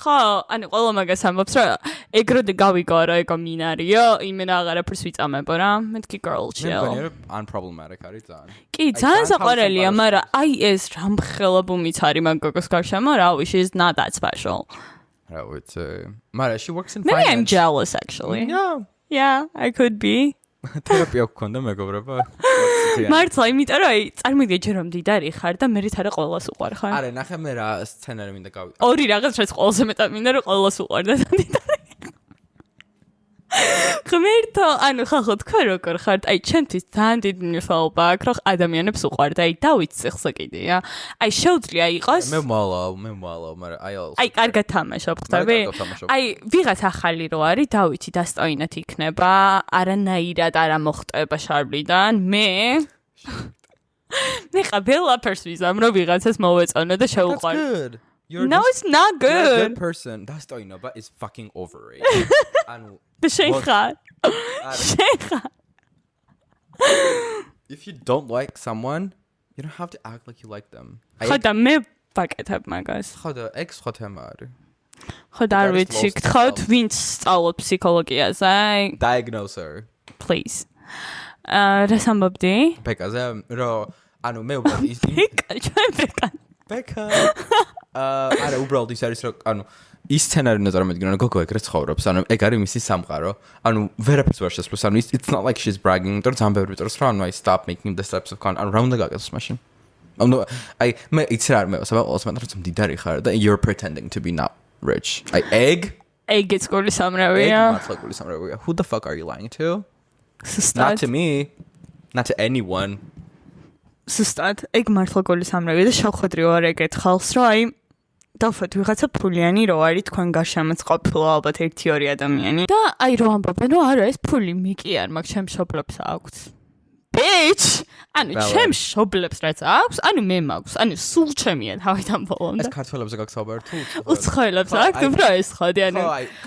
ხო, ანუ ყველა მაგას ამბობს რომ ეგრე გავიგო რა ეგო მინარიო, იმენა აღარაფერს ვიწამებო რა. მეთქი girl chill. მე მგონია unproblematic არის ძალიან. კი, ძალიან საყვარელია, მაგრამ აი ეს რამხელაბუმიც არის მაგ გოგოს გარშემო, რა ვიცი, she's not that special. რა ვიცი. მაგრამ she works in finance. Maybe I'm finance. jealous actually. Yeah, I could be. თერაპია გქონდა მეგობრებო. მართლა, იმიტომ რომ აი წარმოგიდგე ჯერ რომ დიდარი ხარ და მე რითარა ყოველას უყვარ ხარ. არა, ნახე მე რა სცენარი მინდა გავიგო. ორი რაღაც რაც ყველაზე მეტად მინდა რომ ყოველას უყვარ და დიდარი. ღმერთო, ანუ ხახო თქვენ როგორ ხართ? აი, ჩემთვის ძალიან დიდი მნიშვნელობა აქვს, რომ ადამიანებს უყვართ. აი, დავით ციხსა კიდეა. აი, შეუძლია იყოს. მე მვალავ, მაგრამ აი, კარგად თამაშობ, ხვდები? აი, ვიღაც ახალი რო არის, დავითი დასტოინათ იქნება, არანაირად არ მოხტება შარვლიდან. მე ყველაფერს ვიზამ, რომ ვიღაცას მოვეწონო და შევუყვარო. No, it's not good. You're a good person. დასტოინობა is fucking overrated. ანუ შეხარ. If you don't like someone, you don't have to act like you like them. ხოდა მე ვაკეთებ მაგას. ხოდა ეგ სხვა თემა არის. ხოდა არ ვიცი, გთხოვთ ვინც სწავლობ ფსიქოლოგიაზე? Diagnoser. Please. რას ამბობდი? ბეკაზე რომ ანუ მე უბრალოდ ის ბეკა. არა უბრალოდ ის არის რომ ანუ ის სცენარი უნდა წარმოვიდგინო რომ გოგო ეგრე ცხოვრობს ანუ ეგ არის მისი სამყარო ანუ ვერაფერს ვერ შესწროს ანუ it's not like she's bragging და ძალიან ბევრი წერს რომ I stop making this types of content ანუ რა უნდა გაკეთოს მაშინ ანუ აი მე იცი რა არ მე ვასაბა ყველას მე რომ მდიდარი ხარ და you're pretending to be not rich აი ეგ გული სამრავია მართლა გული სამრავია who the fuck are you lying to not to me not to anyone სუსტად ეგ მართლა გული სამრავია და შევხვედრი ვარ ეგეთ ხალხს რომ აი დავფოთ ვიღაცა ფულიანი რო არის თქვენ გარშემოც ყოფილა ალბათ 1-2 ადამიანი და აი რო ამბობენ რომ არა ეს ფული მე კი არ მაქვს ჩემ მშობლებს აქვს bitch ანუ ჩემ მშობლებს რაც აქვს ანუ მე მაქვს ანუ სულ ჩემია თავიდან ბოლომდე ეს ქართველებზე გაგსაუბარ თუ უცხოელებს აქვს უფრო ეს ხოდი ანუ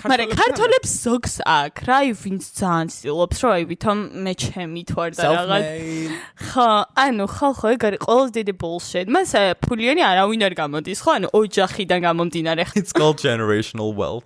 მაგრამ ქართველებს ზოგს აქვს რა ვინც ძალიან ცდილობს რომ აი ვითომ მე ჩემი თوار და რაღაც ხო ანუ ხო ეგ არის ყოველს დიდი bullshit მას ფულიანი არავინ არ გამოდის ხო ანუ ოჯახიდან გამომდინარე it's called generational wealth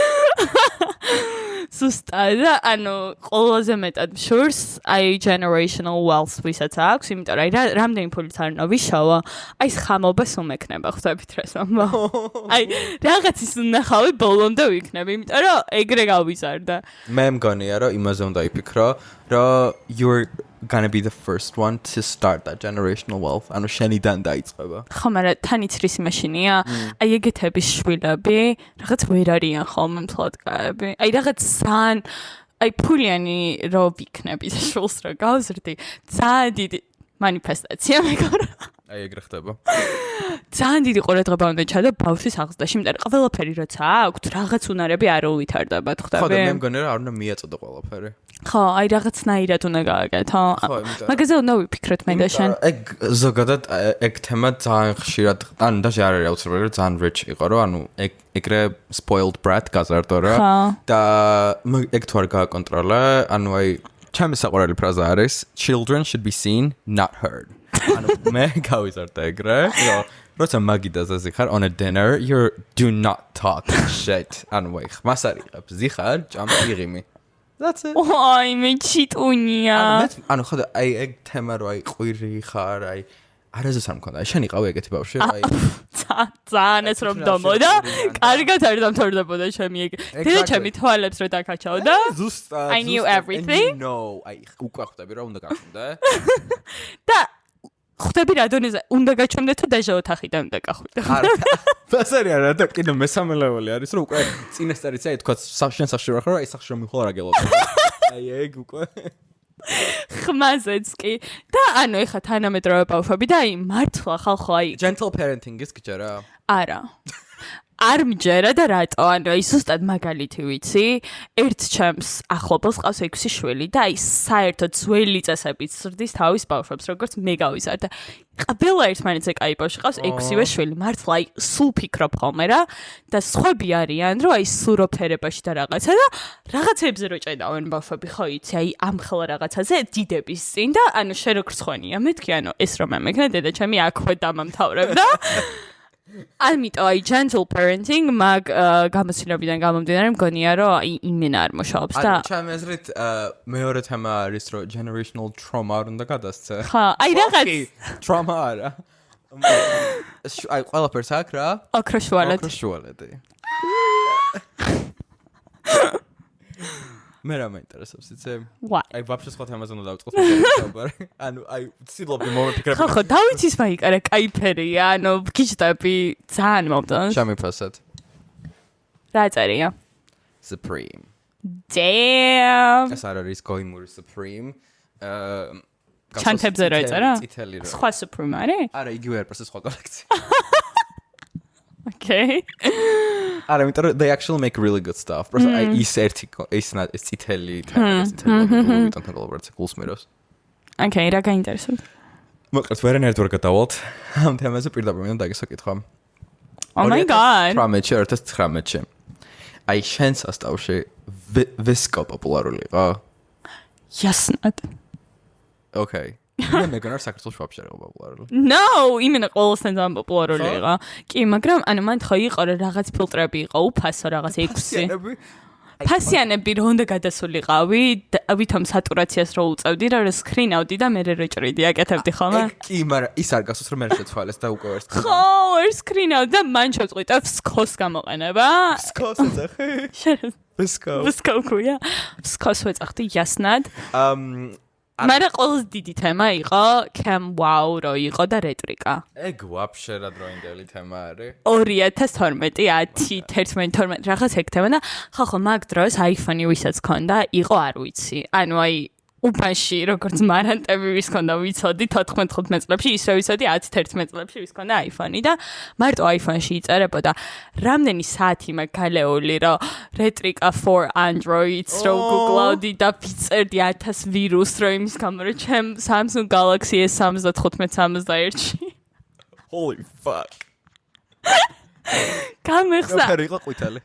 სუსტად ანუ ყველაზე მეტად შურს აი generational wealth ვისაც აქვს იმიტომ რომ აი რამდენი ფულით არ უნდა ვიშავა აი ხამობას უმექნება ხვდებით რას ამბობ აი რაღაცის უნახავი ბოლომდე ვიქნები იმიტომ რომ ეგრე გავიზარდა მე მგონია რომ იმაზე უნდა იფიქრო რომ you're gonna be the first one to start that generational wealth. ანუ შენიდან დაიწყება. ხო, მაგრამ თან იცრის მაშინია, აი ეგეთების შვილები, რაღაც ვერ არიან ხოლმე მთლადკაები. აი რაღაც ძალიან აი ფულიანი რო ვიქნები და შულს რო გავზრდი, ძალიან დიდი манифестация მეგონა. აი ეგრე ხდება. ძალიან დიდი ყურადღება უნდა ჩადო ბავშვის აღზრდაში, იმიტომ რომ ყველაფერი როცა აქვს, რაღაც უნარები არ უვითარდებათ, ხვდები? ხო, და მე მგონია რომ არ უნდა მიაწოდო ყველაფერი. ხო, აი რაღაცნაირად უნდა გააკეთო. მაგაზე უნდა ვიფიქროთ მე და შენ. ეგ ზოგადად ეგ თემა ძალიან ხშირად, ანუ даже არ არის აუცილებელი რომ ძალიან rich იყო, რომ ანუ ეგრე spoiled brat გაზარდო რა და ეგ თუ არ გააკონტროლე, ანუ აი ჩემი საყვარელი ფრაზა არის children should be seen not heard. ანუ მე გავიზარდა ეგრე, რომ როცა მაგიდაზე ზიხარ on a dinner you do not talk shit. ანუ ვაი, მას არ იყებ ზიხარ, ჭამს იღიმი. That's it. აი მე ჩიტუნია. ანუ ხო და აი ეგ თემა რო აი ყვირი ხარ, აი არაზე სამ მქონდა. შენ იყავი ეგეთი ბავშვი, აი ძალიან ეს რომ დომოდა, კარგად არ დამთავრდებოდა ჩემი ეგ. დედა ჩემი თვალებს რო დაკაჩავდა. ზუსტად. I knew everything. No, აი უკვე ხვდები რა უნდა გახვდე. და ხვდები რა დონეზე უნდა გაჩვენდე თუ დაჟე ოთახიდან უნდა გახვიდე. არა. ბასარი არა და კიდე მესამე ლეველი არის რომ უკვე წინასწარიც აი თქვა შენ სახში რა ხარ, აი სახში რომ მიხვალ რა გელოდი. აი ეგ უკვე ხმაზეც კი და ანუ ეხა თანამედროვე ბავშვები და აი მართლა ხალხო აი gentle parenting-ის გჯერა? არა. არ მჯერა და რატო? ანუ აი ზუსტად მაგალითი ვიცი, ერთ ჩემს ახლობელს ყავს 6 შვილი და აი საერთოდ ძველი წესებით ზრდის თავის ბავშვებს, როგორც მე გავიზარდა. ყველა ერთმანეთზე კაი ბავშვი ყავს 6-ვე შვილი, მართლა აი სულ ფიქრობ ხოლმე რა და სხვები არიან, რომ აი სუროფერებაში და რაღაცა და რაღაცებზე რო ჭედავენ ბავშვები, ხო იცი, აი ამ ხელა რაღაცაზე დიდების წინ და ანუ შენ რო გრცხვენია, მეთქი ანუ ეს რომ ამეკნა დედა ჩემი აქვე დამამთავრებდა. ამიტომ აი gentle parenting მაგ გამოცდილებიდან გამომდინარე მგონია რომ აი იმენა არ მუშაობს და ჩემი აზრით მეორე თემა არის რომ generational trauma არ უნდა გადასცე. ხო, აი რაღაც trauma არა. აი ყველაფერს აქვს რა? ოქროშუალედი. მე რა მაინტერესებს იცი? აი ვაფშე სხვა თემაზე უნდა დავიწყოთ საუბარი. ანუ აი ვცდილობდი მომიფიქრებინა. ხო, დავითის მაიკარა кайფერია, ანუ გიჩდები ძალიან მომწონს. შემიფასეთ. რა წერია? Supreme. Damn. ეს არ არის Goimuri Supreme. ჩანთებზე რა ეწერა? წითელი რა. სხვა Supreme არის? არა, იგივე არის, სხვა კოლექცია. Okay. არა, იმიტომ რომ they actually make really good stuff. просто ის ერთი ის წითელი თემაა, ვიტანთან კოლაბორაცია გულსმიროს. Okay, რა გაინტერესებს? მოკლედ ვერანაირად ვერ გადავალთ. ამ თემაზე პირდაპირ მინდა დაგესაკითხო. Oh my god. 2019-ში. აი შენ სასწავლში ვისკო პოპულარული იყო? Яснად. Okay. მე მეგონა საქართველოს ვაფშე არ იყო პოპულარული. No, იმენა ყოველსთან ძალიან პოპულარული იყო. კი, მაგრამ ანუ მან ხო იყო რა რაღაც ფილტრები იყო, უფასო რაღაც 6. ფასიანები რო უნდა გადასულიყავი, ვითომ სატურაციას რო უწევდი, რა სკრინავდი და მე რო ჭრიდი, აკეთებდი ხოლმე. კი, მაგრამ ის არ გასოს რომ მე შეცვალეს და უკვე ვერც. ხო, ვერ სკრინავდი და მან შეწყვიტა სკოს გამოყენება. სკოს ეძახი? ვისკო ქვია. სკოს ვეძახდი яснად. მაგრამ ყველაზე დიდი თემა იყო Cam Wow რო იყო და რეტრიკა. ეგ ვაფშე რა დროინდელი თემა არის. 2012, 10, 11, 12 რაღაც ეგ თემა და ხო მაგ დროს iPhone-ი ვისაც ქონდა, იყო არ ვიცი. ანუ აი უბანში როგორც მარანტები ვის ქონდა ვიცოდი 14-15 წლებში, ისე ვიცოდი 10-11 წლებში ვის ქონდა iPhone-ი და მარტო iPhone-ში იწერებოდა რამდენი საათი მაგ გალეული რომ რეტრიკა for Androids რო Google-ავდი და ვიწერდი 1000 ვირუს რო იმის გამო რომ ჩემ Samsung Galaxy S75-61-ში. Holy fuck. გამეხსა. რა იყო ყვითელი?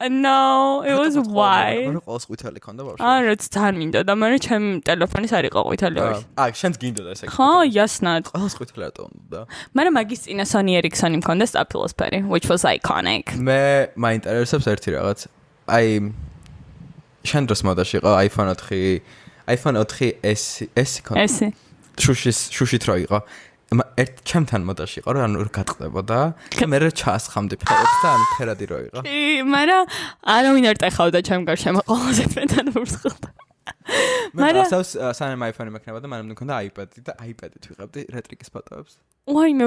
No, it was white. მაგრამ ყოველს ყვითელი ქონდა ბავშვი. არა, ძალიან მინდა და მაგრამ ჩემ ტელეფონის არ იყო ყვითელი ორი. შენც გინდოდა ესე. ხო, яснად. ყოველს ყვითელი რატო უნდა? მაგრამ მაგის წინა Sony Ericsson-ი მქონდა სტაფილოსფერი, which was iconic. მე მაინტერესებს ერთი რაღაც. აი შენ დროს მოდაში იყო iPhone 4S ქონდა. შუშით რო იყო. ერთ ჩემთან მოდაში იყო, ანუ გატყდებოდა და მე რა ჩაასხამდი ფერებს და ანუ ფერადი რო იყო. კი, მაგრამ არავინ არ ტეხავდა ჩემ გარშემო ყველაზე მეტად ვურსხლდა. მაგრამ სანამ iPhone-ი მექნება და მანამდე მქონდა iPad-ი და iPad-ით ვიღებდი რეტრიკის ფოტოებს. ვაიმე,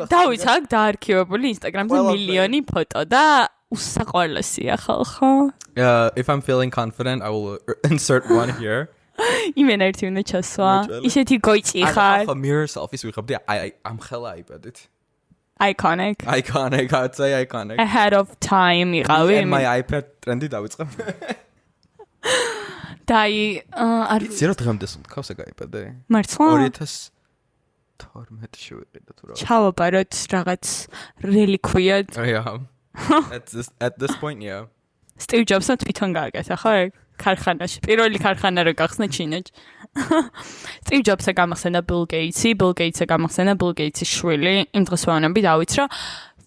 დავით აქ დაარქივებული Instagram-ზე მილიონი ფოტო და უსაყვარლესია ხალხო. If I'm feeling confident, I will insert one here. იმენა ერთი უნდა ჩასვა. ისეთი გოიწი ხარ. ახლა mirror selfies ვიღებდი ამ ხელა iPad-ით. Iconic. Iconic, I would say iconic. Ahead of time იყავი. My iPad ტრენდი დავიწყებ. დაი არ ვიცი რა დღემდე სუნთქავს ეგ iPad-ი. მართლა? 2012-ში ვიყიდა თუ რა. ჩავაბაროთ რაღაც რელიკვია. At this point, yeah. Steve Jobs-მა თვითონ გააკეთა ხო ეგ? ქარხანაში. პირველი ქარხანა რო გახსნა ჩინეთში. Steve Jobs-ა გამახსენა Bill Gates-ი, Bill Gates-ა გამახსენა Bill Gates-ის შვილი. იმ დღეს ვანები დავით რა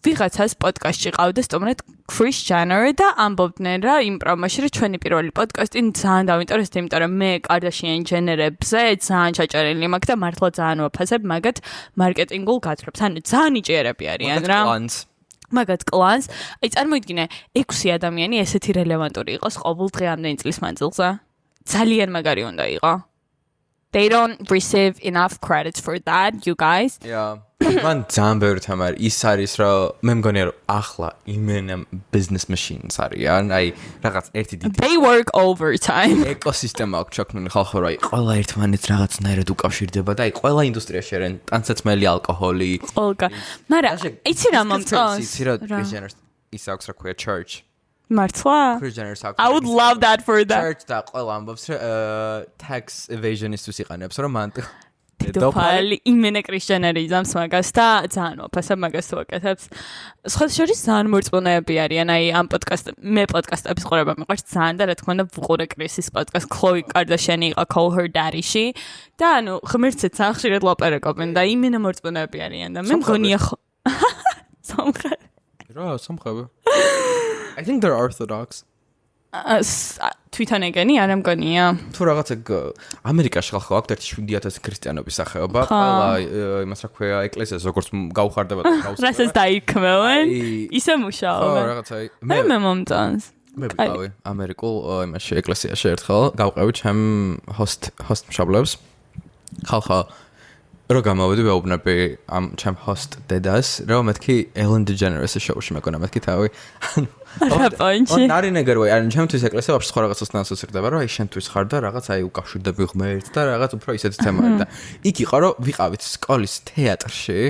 ვიღაცას პოდკასტში ყავდა სტუმრად Kris Jenner და ამბობდნენ რა იმ პრომოში რომ ჩვენი პირველი პოდკასტი ძალიან დავინტერესდა, იმიტომ რომ მე Kardashian Jenner-ებზე ძალიან ჩაჭარელი მაქვს და მართლა ძალიან ვაფასებ მაგათ მარკეტინგულ გათხრებს. ანუ ძალიან იჭიერები არიან რა. მაგათ კლანს. აი წარმოიდგინე 6 ადამიანი ესეთი რელევანტური იყოს ყოველ დღე ამდენი წლის მანძილზე. ძალიან მაგარი უნდა იყო. They don't receive enough credit for that, you guys. Yeah. მან ძალიან ბევრი თემა არის. ის არის რომ მე მგონია რომ ახლა იმენა business machines არიან. აი რაღაც ერთი დიდი They work overtime. ეკოსისტემა აქვს ჩაქმნილი ხალხო რა. ყველა ერთმანეთს რაღაცნაირად უკავშირდება და აი ყველა ინდუსტრიაში არიან ტანსაცმელი, ალკოჰოლი. ყველგა. მაგრამ იცი რა მომწონს? იცი რა Kris Jenner ის აქვს რა ქვია church. მართლა? Kris Jenner-ს აქვს. I would love that for that. Church და ყველა ამბობს tax evasion-ისთვის იყენებს რომ მან დოფალი იმენა Kris Jenner-ი ძამს მაგას და ძალიან ვაფასებ მაგას თუ აკეთებს. სხვა შორის ძალიან მორწმუნეები არიან. აი ამ მე პოდკასტების ყურება მიყვარს ძალიან და რა თქმა უნდა ვუყურე Kris-ის პოდკასტ Khloe Kardashian-ი იყო Call Her Daddy-ში და ანუ ღმერთსაც ძალიან ხშირად ლაპარაკობენ და იმენა მორწმუნეები არიან და მე მგონია ხო სამხრეთ რა სამხრეთ I think they're orthodox. თვითონ ეგენი არ მგონია. თუ რაღაცა ამერიკაში ხალხო აქვს ერთი 7000 ქრისტიანობის სახეობა, ყველა იმას რა ქვია ეკლესიას როგორც გაუხარდება და გავსწორებს. რასაც დაიქმევენ, ისე მუშაობენ. ხო, რაღაცა მე მომწონს. მე ვიყავი ამერიკულ იმაში ეკლესიაში ერთხელ, გავყევი ჩემ host მშობლებს. ხალხო რო გამოვედი ვეუბნები ამ ჩემ host დედას, რომ მეთქი Ellen DeGeneres-ის შოუში მეკონა მეთქი თავი. რაპონჩი. ნეგეროი, ანუ ჩემთვის ეკლესია ვაფშე სხვა რაღაცასთან ასოცირდება, რომ აი შენთვის ხარ და რაღაც აი უკავშირდები ღმერთს და რაღაც უფრო ისეთი თემაა და იქ იყო რომ ვიყავით სკოლის თეატრში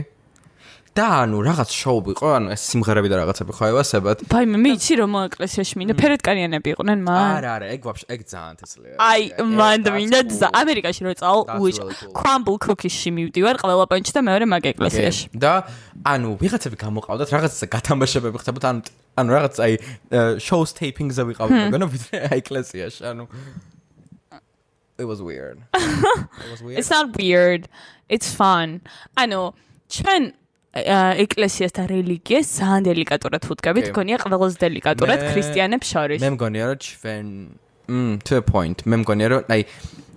და ანუ რაღაც შოუ იყო, ანუ ეს სიმღერები და რაღაცები ხო ევასებათ. ბაიმე მე იცი რომ ეკლესიაში მინდა ფერეთკარიანები იყვნენ მან. არა, ეგ ვაფშე ეგ ძალიან თესლია. აი, მან მინდა ამერიკაში რო წავალ, crumble cookies-ში მივდივარ ყველა პონჩი და მეორე მაგ ეკლესიაში. და ანუ ვიღაცები გამოყავდათ, რაღაც გათამაშებები ხდებოდა, ანუ რაღაც აი shows tapings-ზე ვიყავით მეგონა ვიდრე აი ეკლესიაში, ანუ it was weird. It's not weird. It's fun. ანუ ჩვენ ეკლესიას და რელიგიას ძალიან დელიკატურად ვუდგებით, გონია ყველაზე დელიკატურად ქრისტიანებს შორის. მე მგონია რომ ჩვენ to a point მე მგონია რომ აი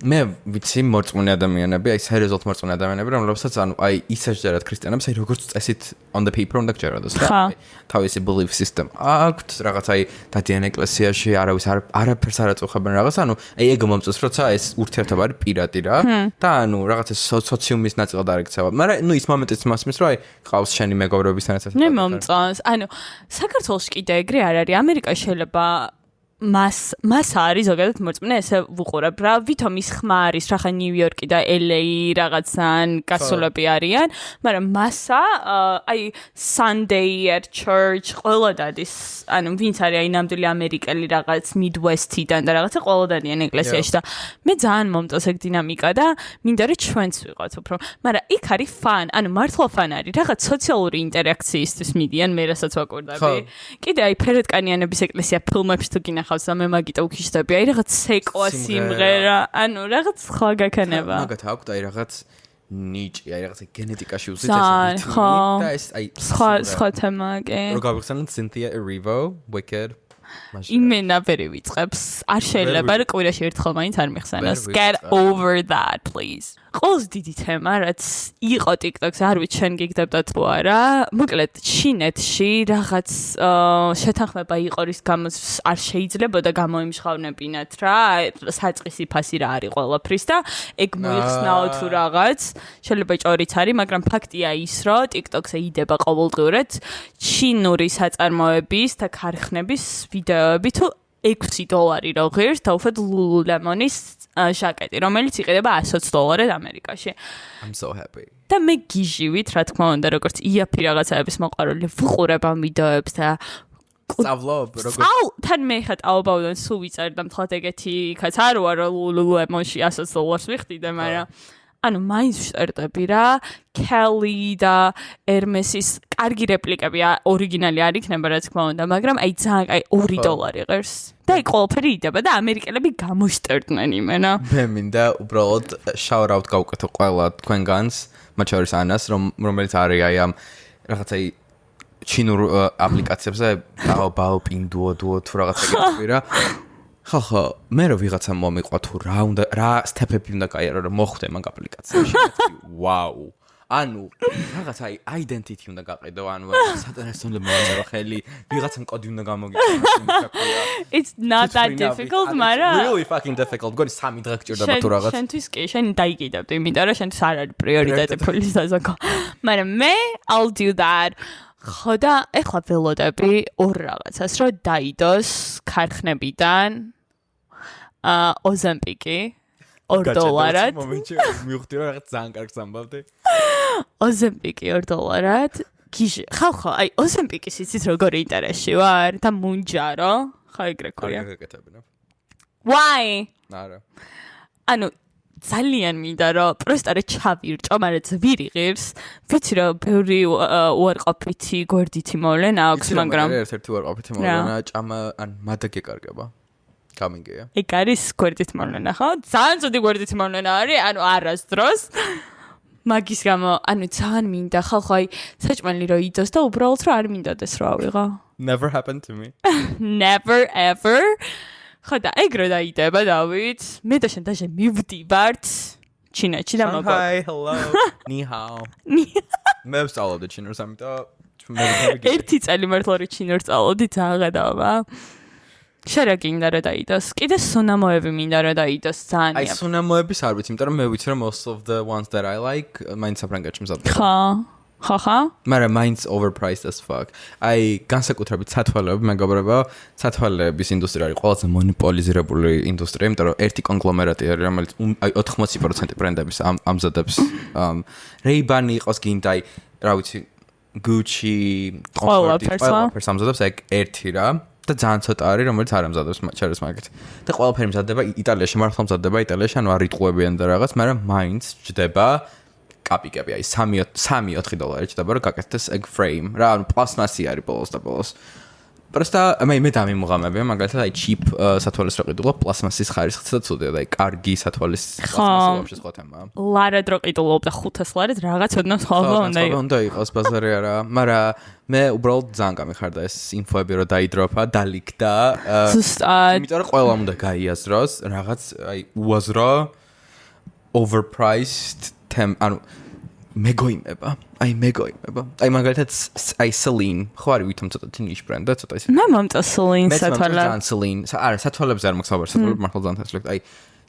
მე ვიცი მორწმუნე ადამიანები, აი სერიოზულად მორწმუნე ადამიანები, რომლებსაც ანუ აი ისე ჯერათ ქრისტიანებს, აი როგორც წესით on the paper უნდა გჯეროდეს და თავისი belief system აქვთ, რაღაც აი დადიან ეკლესიაში, არავის არაფერს არ აწუხებენ რაღაც, ანუ აი ეგ მომწონს, როცა ეს ურთიერთობა არის პირადი რა და ანუ რაღაც ეს სოციუმის ნაწილად არ იქცევა. მაგრამ ნუ ის მომენტიც მასმის რომ აი ყავს შენი მეგობრებისთან ერთად. მე მომწონს. ანუ საქართველოს კიდე ეგრე არ არის. ამერიკაში შეიძლება მას არის ზოგადად მორწმუნე ესე ვუყურებ რა ვითომ ის ხმა არის რა ხა ნიუ-იორკი და LA რაღაცან გასულები არიან მაგრამ მასა აი Sunday at church ყველა დადის ანუ ვინც არის აი ნამდვილი ამერიკელი რაღაც Midwest-იდან და რაღაცა ყველა დადიან ეკლესიაში და მე ძალიან მომწონს ეგ დინამიკა და მინდა რომ ჩვენც ვიყოთ უფრო მაგრამ იქ არის fun ანუ მართლა fun არის რაღაც სოციალური ინტერაქციისთვის მიდიან მე რასაც ვაკურდები კიდე აი ფერეთკანიანების ეკლესია ფილმებში თუ გინახავ მე მაგიტო უქიშდები აი რაღაც სეკვა სიმღერა ანუ რაღაც სხვა გაქანება მაგათ აქვს აი რაღაც ნიჭი აი რაღაც გენეტიკაში უზეცეს და ეს აი სხვა თემა კი რო გავიხსენოთ Cynthia Erivo Wicked იმენა ვერი ვიწყებს არ შეიძლება რომ კვირაში ერთხელ მაინც არ მიხსენოს get over that please ყოლს დიდი თემა რაც იყო TikTok-ზე არ ვიცი შენ გიგდებდათ თუ არა მოკლედ ჩინეთში რაღაც შეთანხმება იყო რის გამო არ შეიძლებოდა გამოიმშღავნებინათ რა საწყისი ფასი რა არის ყველაფრის და ეგ მოიხსნაო თუ რაღაც შეიძლება ჭორიც არის მაგრამ ფაქტია ის რომ TikTok-ზე იდება ყოველდღიურად ჩინური საწარმოების და ქარხნების ვიდეოები თუ $6 რო ღირს და უბრალოდ Lululemon-ის ჟაკეტი, რომელიც იყიდება $120 ამერიკაში. I'm so happy. და მე გიჟივით, რა თქმა უნდა, როგორც იაფი რაღაცების მოყვარული ვუყურებ ამ ვიდეოებს და სწავლობ, როგორც თან მე ხა ტაობაუდან სულ ვიწერ და მთლად ეგეთი კაც არ ვარ Lululemon-ში $100 ვიხდიდე, მაგრამ ანუ მაინც ვშტერდები რა Kelly და Hermes-ის კარგი რეპლიკები ორიგინალი არ იქნება რა თქმა უნდა მაგრამ აი ძალიან აი $2 ღირს და აი ყველაფერი იდება და ამერიკელები გამოშტერდნენ იმენა მე მინდა უბრალოდ shout out გავუკეთო ყველა თქვენგანს მათ შორის ანას რომელიც არის აი ამ რაღაც აი ჩინურ აპლიკაციებზე Taobao, Pinduoduo თუ რაღაცა გეტყვი რა ხახა მე რო ვიღაცა მომიყვა თუ რა სტეპები უნდა გაიარო რომ მოხვდე მაგ აპლიკაციაში ვაუ ანუ რაღაც აი identity უნდა გაყიდო ანუ სატანას უნდა მოაწერო ხელი ვიღაცამ კოდი უნდა გამოგიყვანო It's not that difficult მაგრამ really fucking difficult გონი 3 დღე გჭირდება თუ რაღაც შენთვის კი შენ დაიგიდებ იმიტომ რომ შენთვის არ არის პრიორიტეტი ფულის საზოგო მაგრამ მე I'll do that ხოდა ეხლა ველოდები ორ რაღაცას რომ დაიდოს ქარხნებიდან ოზემპიკი $2 მომენტში მივხვდი რომ რაღაც ძალიან კარგს ამბავდი ოზემპიკი $2 გიჟი ხალხო აი ოზემპიკის იცით როგორი ინტერესი ვარ და მუნჯარო ხა ეგრე ქვია Why? არა ანუ ძალიან მინდა რომ პროსტა რა ჩავირჭო, მაგრამ ძვირი ღირს. ვიცი რომ ბევრი უარყოფითი გვერდითი მოვლენა აქვს, მაგრამ ერთ-ერთი უარყოფითი მოვლენა ჭამა ან მადა გეკარგება. გამიგეა. ეგ არის გვერდითი მოვლენა, ხო? ძალიან ძვირი გვერდითი მოვლენა არის, ანუ არასდროს. მაგის გამო, ანუ ძალიან მინდა ხალხო აი საჭმელი რო იდოს და უბრალოდ რომ არ მინდოდეს რო ავიღო. Never happened to me. Never ever. ხოდა ეგრე დაიდება დავით მე და შენ დაჟე მივდივართ ჩინეთში და მოგო Hi hello ni hao მე ვსწავლობდი ჩინურს ამიტომ ერთი წელი მართლა რო ჩინურს სწავლობდი ძალიან გადავა შენ რა გინდა რა დაიდოს? კიდე სუნამოები მინდა რა დაიდოს ძალიან. აი სუნამოების არ ვიცი, იმიტომ რომ მე ვიცი რომ most of the ones that I like მაინც საფრანგეთში მზადდება. ხა. მაგრამ მაინც overpriced as fuck. აი განსაკუთრებით სათვალეები, მეგობრებო, სათვალეების ინდუსტრია არის ყველაზე მონოპოლიზირებული ინდუსტრია, იმიტომ რომ ერთი კონგლომერატი არის, რომელიც აი 80% ბრენდების ამზადებს. Ray-Ban იყოს გინდა, აი რა ვიცი, Gucci, ყველაფერს ამზადებს აი ერთი რა. და ძალიან ცოტა არის, რომელიც არ ამზადებს ჩერეს მაგით. და ყველაფერი მზადდება იტალიაში, მართლა მზადდება იტალიაში, ანუ არ იტყუებიან და რაღაც, მაგრამ მაინც ჯდება კაპიკები, აი $3-4 ჯდება რომ გაკეთდეს egg frame. რა, ანუ პლასმასი არის ბოლოს და ბოლოს. პროსტა მე დამიმუღამებია, მაგალითად აი cheap სათვალეს რო ყიდულობ, პლასმასის ხარისხიც და ცუდია, და აი კარგი სათვალის პლასმასი ვაფშე სხვა თემაა. ლარად რო ყიდულობ და 500 ლარით რაღაც ოდნავ სხვა უნდა იყოს ბაზარი არა, მაგრამ მე უბრალოდ ძალიან გამიხარდა ეს ინფოები რომ დაიდროპა, დალიქდა. ზუსტად. იმიტომ რომ ყველამ უნდა გაიაზროს რაღაც აი უაზრო overpriced ანუ მეგოიმება. აი მაგალითად აი Celine, ხო არის ვითომ ცოტა ნიშ ბრენდა, ცოტა ისე. მე მომწა Celine სათვალე. Celine, არა, სათვალებზე არ მაქვს ხალხი, სათვალე მართლა ძალიან თესლი. აი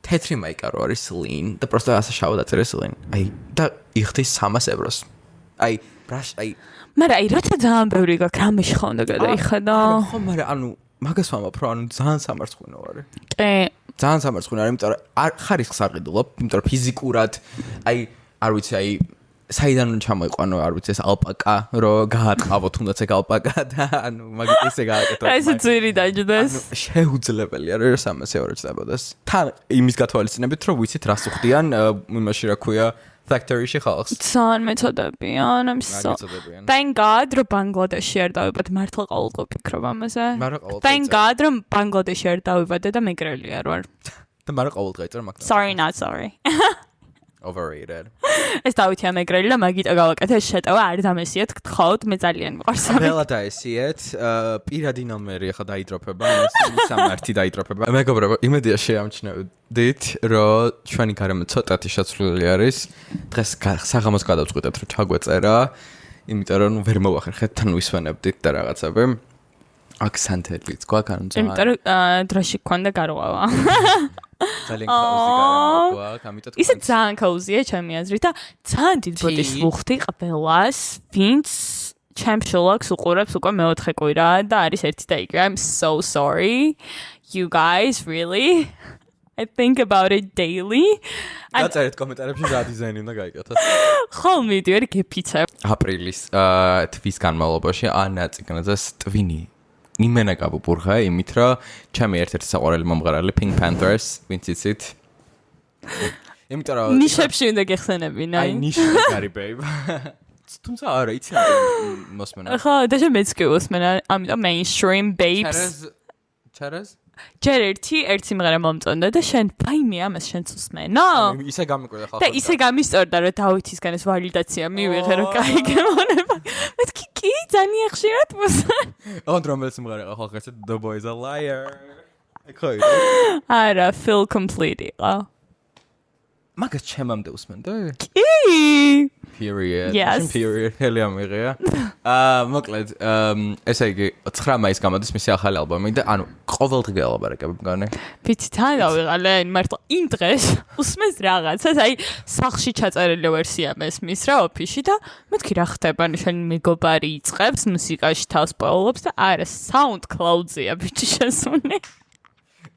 თეთრი მაიკარო არის Celine და პროსტა ასე შავად აწერე Celine. აი და იხდის 300 ევროს. აი ბრაშ აი მაგრამ აი როცა ძალიან ბევრი გაქვს, რამეში ხო უნდა გადაიხედო? ხო, მაგრამ ანუ მაგას ვამბობ, რომ ანუ ძალიან სამარცხვინო არის. კი. ძალიან სამარცხვინო არის, იმიტომ რომ ხარისხს არ ყიდულობ, იმიტომ რომ ფიზიკურად აი არ ვიცი, აი საიდან უნდა ჩამოიყვანო, არ ვიცი, ეს ალპაკა, რომ გაატყავო თუნდაც ეგ ალპაკა და ანუ მაგით ესე გააკეთო. ეს ძვირი დაჯდეს. შეუძლებელია რომ 300 евро ჩდებოდეს. თან იმის გათვალისწინებით, რომ ვიცით რას უხდიან იმაში რა ქვია factory-ში ხალხს. ძალიან მეწოდებიან, I'm so. Thank God, რომ ბანგლადეში არ დავიბადე, მართლა ყოველდღე ვფიქრობ ამაზე. Thank God, რომ ბანგლადეში არ დავიბადე და მეგრელი არ ვარ. და მაგრამ ყოველდღე იწერ მაგას. Sorry, not sorry. Overrated. ეს დავითია მეგრელი და მაგით გავაკეთე ეს შეტევა არ დამესიეთ, გთხოვთ, მე ძალიან მიყვარს. ყველა დაესიეთ, პირადი ნომერი ახლა დაიდროპება, სამართი დაიდროპება. მეგობრებო, იმედია შეამჩნევდით, რომ ჩვენი გარემო ცოტათი შეცვლილი არის. დღეს საღამოს გადავწყვიტეთ, რომ ჩაგვეწერა, იმიტომ რომ ვერ მოვახერხეთ, თან ვისვენებდით და რაღაცები. აქცენტებიც გვაქვს, ანუ ძალიან. იმიტომ რომ დროში გქონდა გარღვევა. ძალიან კაუზი გარემო გვაქვს, ამიტომ ისე ძალიან კაუზია ჩემი აზრით და ძალიან დიდ ბოდიშს ვუხდი ყველას, ვინც ჩემს შოლაკს უყურებს უკვე მეოთხე კვირა და არის ერთი და იგივე. I'm so sorry. You guys, really? I think about it daily. დაწერეთ კომენტარებში რა დიზაინი უნდა გაიგოთ. ხო, მიდიოდი გეფიცებ. აპრილის თვის განმავლობაში ანა ციგნაძეს ტვინი იმენა გაბუბურღა იმით რომ ჩემი ერთ-ერთი საყვარელი მომღერალი Pink Panthers ვინც იცით იმიტომ რომ ნიშებში უნდა გეხსენებინა აი ნიში გარი babe თუმცა არა იცი მოსმენა ხო და მეც კი მოსმენა ამიტომ mainstream babes ჩარას ჯერ ერთი სიმღერა მომწონდა და შენ ფაიმე ამას შენც უსმენო ისე გამიკვირდა ხალხო და ისე გამისწორდა რომ დავითისგან ეს ვალიდაცია მივიღე რომ კაი გემონება მეთქი კი ძალიან ხშირად მოსან ოღონდ რომელიც სიმღერა ხალხო ესე The Boy's a Liar ეკოი არა feel complete იყო მაგას ჩემამდე უსმენდა კი period yes. period ჰელია მიღია მოკლედ ესე იგი 9 მაისს გამოდის მისი ახალი ალბომი და ანუ ყოველდღე ელაპარაკებ მგონი ვიცი თან დავიღალე მართლა იმ დღეს უსმენს რაღაცას აი სახლში ჩაწერილი ვერსია მესმის რა ოფისში და მეთქი რა ხდება შენ მეგობარი იწყებს მუსიკაში თავს პოულობს და არა SoundCloud-ზეა ბიჭი შესუნე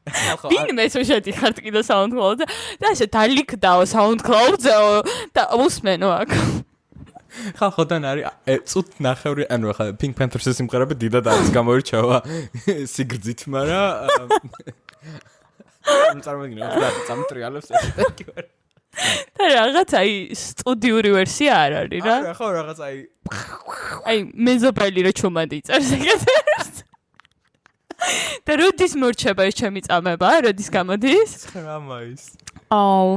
ვინ მესოშეთი ხართ კიდე SoundCloud-ზე და ესე დალიქდაო SoundCloud-ზე და უსმენო აქ ხალხოდან არის წუთ ნახევრი ანუ ხა Pink Panthers-ის სიმღერები დიდად არის გამოირჩევა სიგრძით, მაგრამ წარმოგიდგენთ რა წამტრიალებს ეს და რაღაც აი სტუდიური ვერსია არ არის რა არა ხო რაღაც აი მეზობელი რო ჩუმად იწერს ეგეთს და როდის მორჩება ეს ჩემი წამება როდის გამოდის 9 მაისს აუ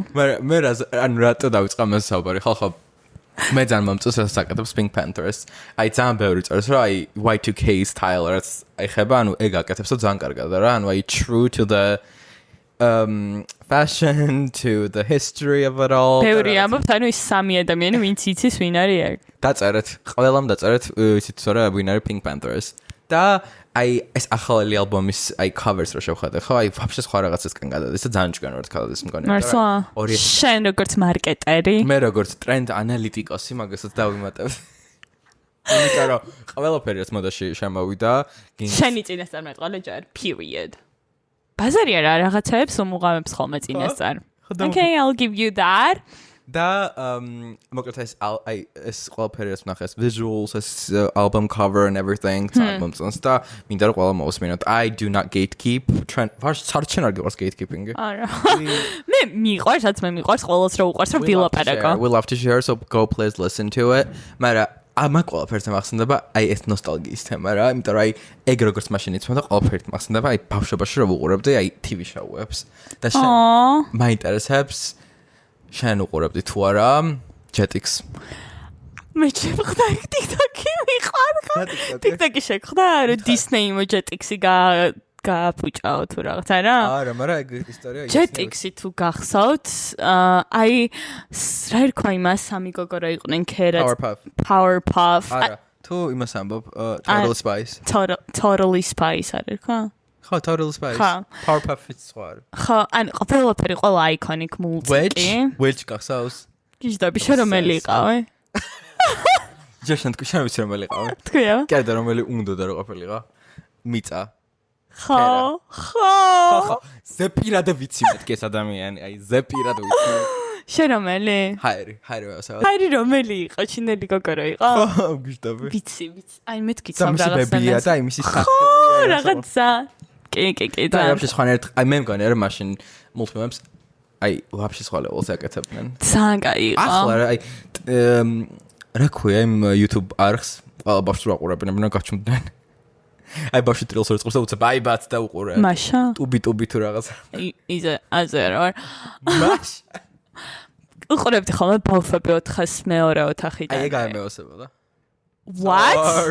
მე ანუ რატო დავიწყე მას საუბარი ხალხო მე ძალიან მომწონს ეს საკეთებს Pink Panthers. აი ძალიან ბევრი წერს რომ აი Y2K style-ს აი ხება, ანუ ეგ აკეთებს და ძალიან კარგად რა, ანუ აი true to the fashion to the history of it all. ბევრი ამბობთ, ანუ ის სამი ადამიანი ვინც იცის ვინ არის ეგ. დაწერეთ, ყველამ დაწერეთ, იცით რა ვინ არის Pink Panthers. და აი ეს ახალი ალბომის აი covers რო შევხედე ხო აი ვაფშე სხვა რაღაცისგან გადადის და ძალიან ჭკვიან ვარ თქალად ეს მგონია მართლა შენ როგორც მარკეტერი მე როგორც ტრენდ ანალიტიკოსი მაგასაც დავიმატებ იმიტომ რომ ყველაფერი რაც მოდაში შემოვიდა შენი წინასწარმეტყველე ჯერ period ბაზარი არა რაღაცებს უმუღამებს ხოლმე წინასწარ okay I'll give you that და მოკლედ ეს ყველაფერი რაც ნახეს visuals ეს album cover and everything მომწონს და მინდა რომ ყველა მოусმინოთ I do not gatekeep ვარს საერთოდ არ გიყვარს gatekeeping-ი არა მე მიყვარს რაც მე მიყვარს ყველას რო უყვარს რომ ვილაპარაკო we love to share so go please listen to it მაგრამ ამან ყველაფერს მახსენდება აი ეს ნოსტალგიის თემა რა იმიტომ რომ აი ეგ როგორც მაშინ იცმოდა ყველაფერს მახსენდება აი ბავშვობაში რომ ვუყურებდი აი TV show-ებს და შენ მაინტერესებს შენ უყურებდი თუ არა Jetix მე შეხვდა TikTok-ი მიყარხა TikTok-ი შეხვდა რომ Disney მო Jetix-ი გააფუჭაო თუ რაღაცა რა არა მაგრამ ეგ ისტორია Jetix-ი თუ გახსოვთ აი რა ერქვა იმას სამი გოგო რა იყვნენ ქერად Powerpuff არა თუ იმას ამბობ Total Spice Totally Spice არ ერქვა ხო Total Spice Powerpuff-ის სხვა ხო ან ყველაფერი ყველა iconic მულტიკი Which გახსოვს გიჟდები შენ რომელი იყავე ჯაშენ თქვი შენ ვიცი რომელი იყავე თქვია კერდა რომელი უნდა და რო ყოფილიყო მიწა ხო ზეპირად ვიცი მეთქი ეს ადამიანი აი ზეპირად ვიცი შენ რომელი ჰაირი რომელი იყო ჩინელი გოგო რო იყო ხო გიჟდები ვიცი აი მეთქი სამ რაღაცა ბებია და იმისი ხო რაღაცა კი და ვაფშე სხვა ერთ აი მე მგონია რომ მაშინ მულტფილმებს აი ვაფშე სხვა ლეველს აკეთებდნენ ძალიან კაი იყო ახლა აი რა ქვია იმ YouTube არხს ყველა ბავშვს რო აყურებენ მე გაჩუმდნენ აი ბავშვი ტრილს როწყობს და უცებ აი ბაც და უყურე მაშა ტუბი თუ რაღაცა იზა აზერ მაშა უყურებდი ხოლმე ბავშვები 402 ოთახიდან აი ეგ არ მეოსებოდა What?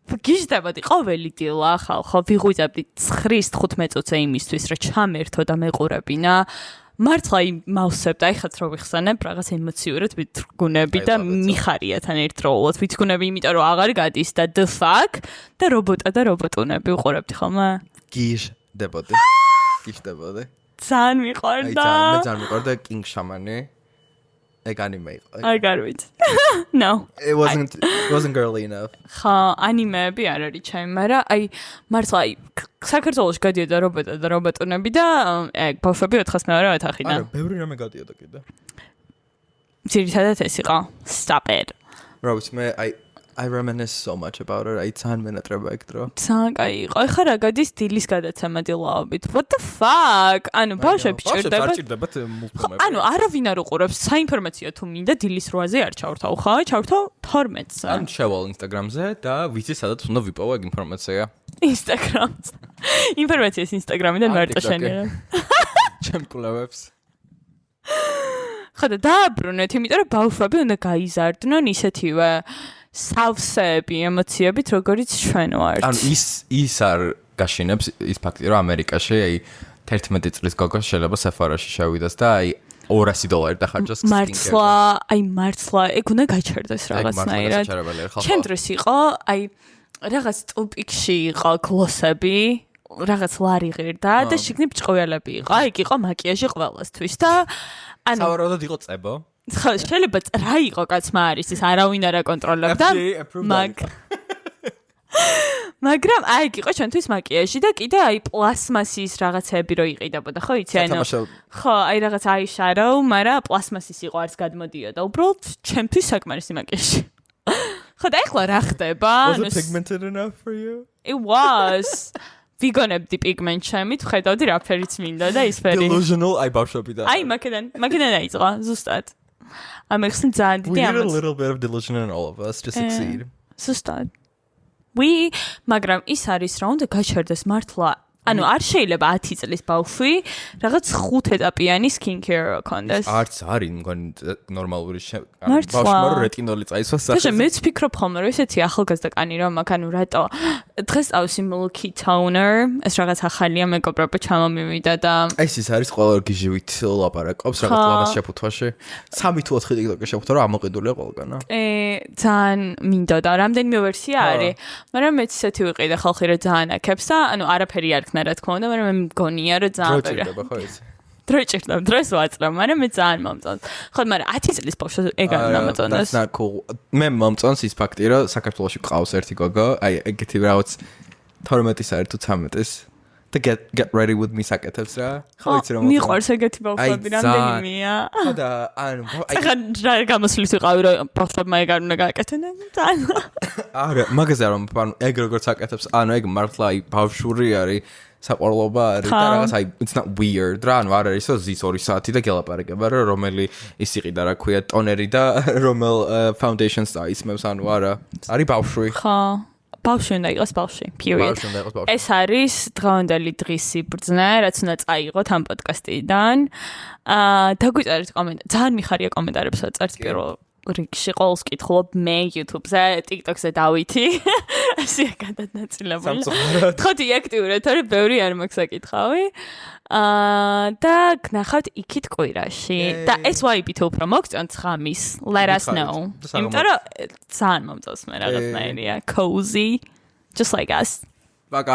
გიჟდებოდი ყოველი დილა ახალ ხო ვიღვიძებდი 9-15 წუთზე იმისთვის რომ ჩამერთო და მეყურებინა მართლა იმავსებდა ეხაც რო ვიხსენებ რაღაც ემოციურად ვიტგუნები და მიხარია თან ერთდროულად ვიტგუნები იმიტომ რომ აღარ გადის და the fuck და რობოტუნები უყურებდი ხოლმე გიჟდებოდი ძალიან მიყვარდა მე ძალიან მიყვარდა King Shaman-ი ეგ ანიმე იყო I got it no it wasn't girly enough ხა ანიმეები არ არის ჩემი მაგრამ აი მართლა აი საქართველოში გადიოდა რობოტუნები და ეგ ბავშვები 402 ოთახიდან არა ბევრი რამე გადიოდა კიდე ძირითადად ეს იყო stop it როუს მე I reminisce so much about it. I ძალიან მენატრება ეგ დრო. ძალიან კაი იყო. ეხლა რა გადის დილის გადაცემა დილაობით. What the fuck? ანუ ბავშვები ჭირდებათ მულტფილმები. ანუ არავინ არ უყურებს საინფორმაციო თუ მინდა დილის 8-ზე არ ჩავრთავ, ხო? ჩავრთავ 12-ზე. ან შევალ Instagram-ზე და ვიცი სადაც უნდა ვიპოვო ეგ ინფორმაცია. Instagram-ზე. ინფორმაციას Instagram-იდან მარტო შენერებ. ჩემ კვლევებს. ხოდა დააბრუნეთ, იმიტომ რომ ბავშვები უნდა გაიზარდნონ ისეთივე სავსეები ემოციებით, როგორც ჩვენ ვართ. ანუ ის არ გაშინებს ის ფაქტი, რომ ამერიკაში აი 11 წლის გოგო შეიძლება Sephora-ში შევიდეს და აი $200 დახარჯოს მართლა ეგ უნდა გაჩერდეს რაღაცნაირად. ჩემ დროს იყო აი რაღაც ტოპიკში იყო გლოსები რაღაც ლარი ღირდა და შიგნით ჭყოველები იყო. აი იყო მაკიაჟი ყველასთვის და ანუ სავარაუდოდ იყო წებო. ხო, შეიძლება რა იყო კაცმა არის ის არავინ არ აკონტროლებდა. მაგრამ აი იყო ჩვენთვის მაკიაჟი და კიდე აი პლასმასის რაღაცები რო იყიდებოდა, ხო იცი ანუ. ხო, აი რაღაც eyeshadow, მაგრამ პლასმასის იყო არც გადმოდიოდა. უბრალოდ ჩემთვის საკმარისი მაკიაჟი. ხო, და ეხლა რა ხდება? Was it pigmented enough for you? It was. ვიგონებდი პიგმენტ შემით, ხედავდი რა ფერიც მინდა და ის ფერი. Delusional აი ბავშვები და. აი მაგიდან დაიწყო ზუსტად. ამერხსენ ძალიან დიდი We need a little bit of delusion in all of us to succeed. ზუსტად. მაგრამ ის არის რა უნდა გაჩერდეს მართლა ანუ არ შეიძლება 10 წლის ბავშვი რაღაც 5 ეტაპიანი skincare კონდეს. არც არის მგონი ნორმალური ბავშვმა რეტინოლი წაისვას სახეს. თუმცა მეც ვფიქრობ ხოლმე რომ ესეთი ახალგაზრდა კანი რომ აქ ანუ რატო დღეს წავსი milky toner ეს რაღაც ახალია მეკობრობა ჩამომივიდა და ეს არის ყველა გიჟივით ლაპარაკობს რაღაც ლამას შეფუთვაში 3 თუ 4 TikTok-ში შეფუთვა რომ ამოყიდულია ყველგან. ძალიან მინდოდა რამდენიმე ვერსია არის მაგრამ მეც ისეთი ვიყიდე ხალხი რომ ძალიან აქებს და ანუ არაფერი არ ქნა რა თქმა უნდა მაგრამ მე მგონია რომ ძალიან დროჭირდება ხო ეს დრო ჭირდება დროს ვაწყრა მაგრამ მე ძალიან მომწონს ხო მაგრამ 10 წლის ბავშვს ეგარ უნდა მომწონოს მე მომწონს ის ფაქტი რომ საქართველოში ყავს ერთი გოგო აი ეგეთი რაღაც 12 საერთო 13-ის და get ready with me საკეთებს რა ხო იცი რომ მიყვარს ეგეთი ბავშვები რამდენიმეა ხო და ანუ ახლა რა გამოსulis ვიყავი რომ ბავშვებმა ეგარ უნდა გააკეთონ არა მაგაზე რომ ანუ ეგ როგორც აკეთებს ანუ ეგ მართლა აი ბავშვური არის საყვარლობა არის და რაღაც აი it's not weird რა ანუ არ არის რომ ზის 2 საათი და გელაპარაკება რა რომელი ის იყიდა რა ქვია ტონერი და რომელ foundations დაისმევს ანუ არა არის ბავშვი ხო ბავშვი უნდა იყოს ბავშვი period ეს არის დღევანდელი დღისი ბრძნა რაც უნდა წაიღოთ ამ პოდკასტიდან დაგვიწერეთ კომენტარი ძალიან მიხარია კომენტარებს წერთ პირველ რიგში ყოველს კითხულობ მე YouTube-ზე, TikTok-ზე დავითი. ასე გადანაწილებული. ხოთი აქტიურად, თორე ბევრი არ მაქვს საკითხავი. და გნახავთ იქით კვირაში. და ეს ვაიბით უფრო მოგწონთ ღამის. Let us know. იმიტომ რომ ძალიან მომწონს მე რაღაცნაირია. Cozy. Just like us. Bye.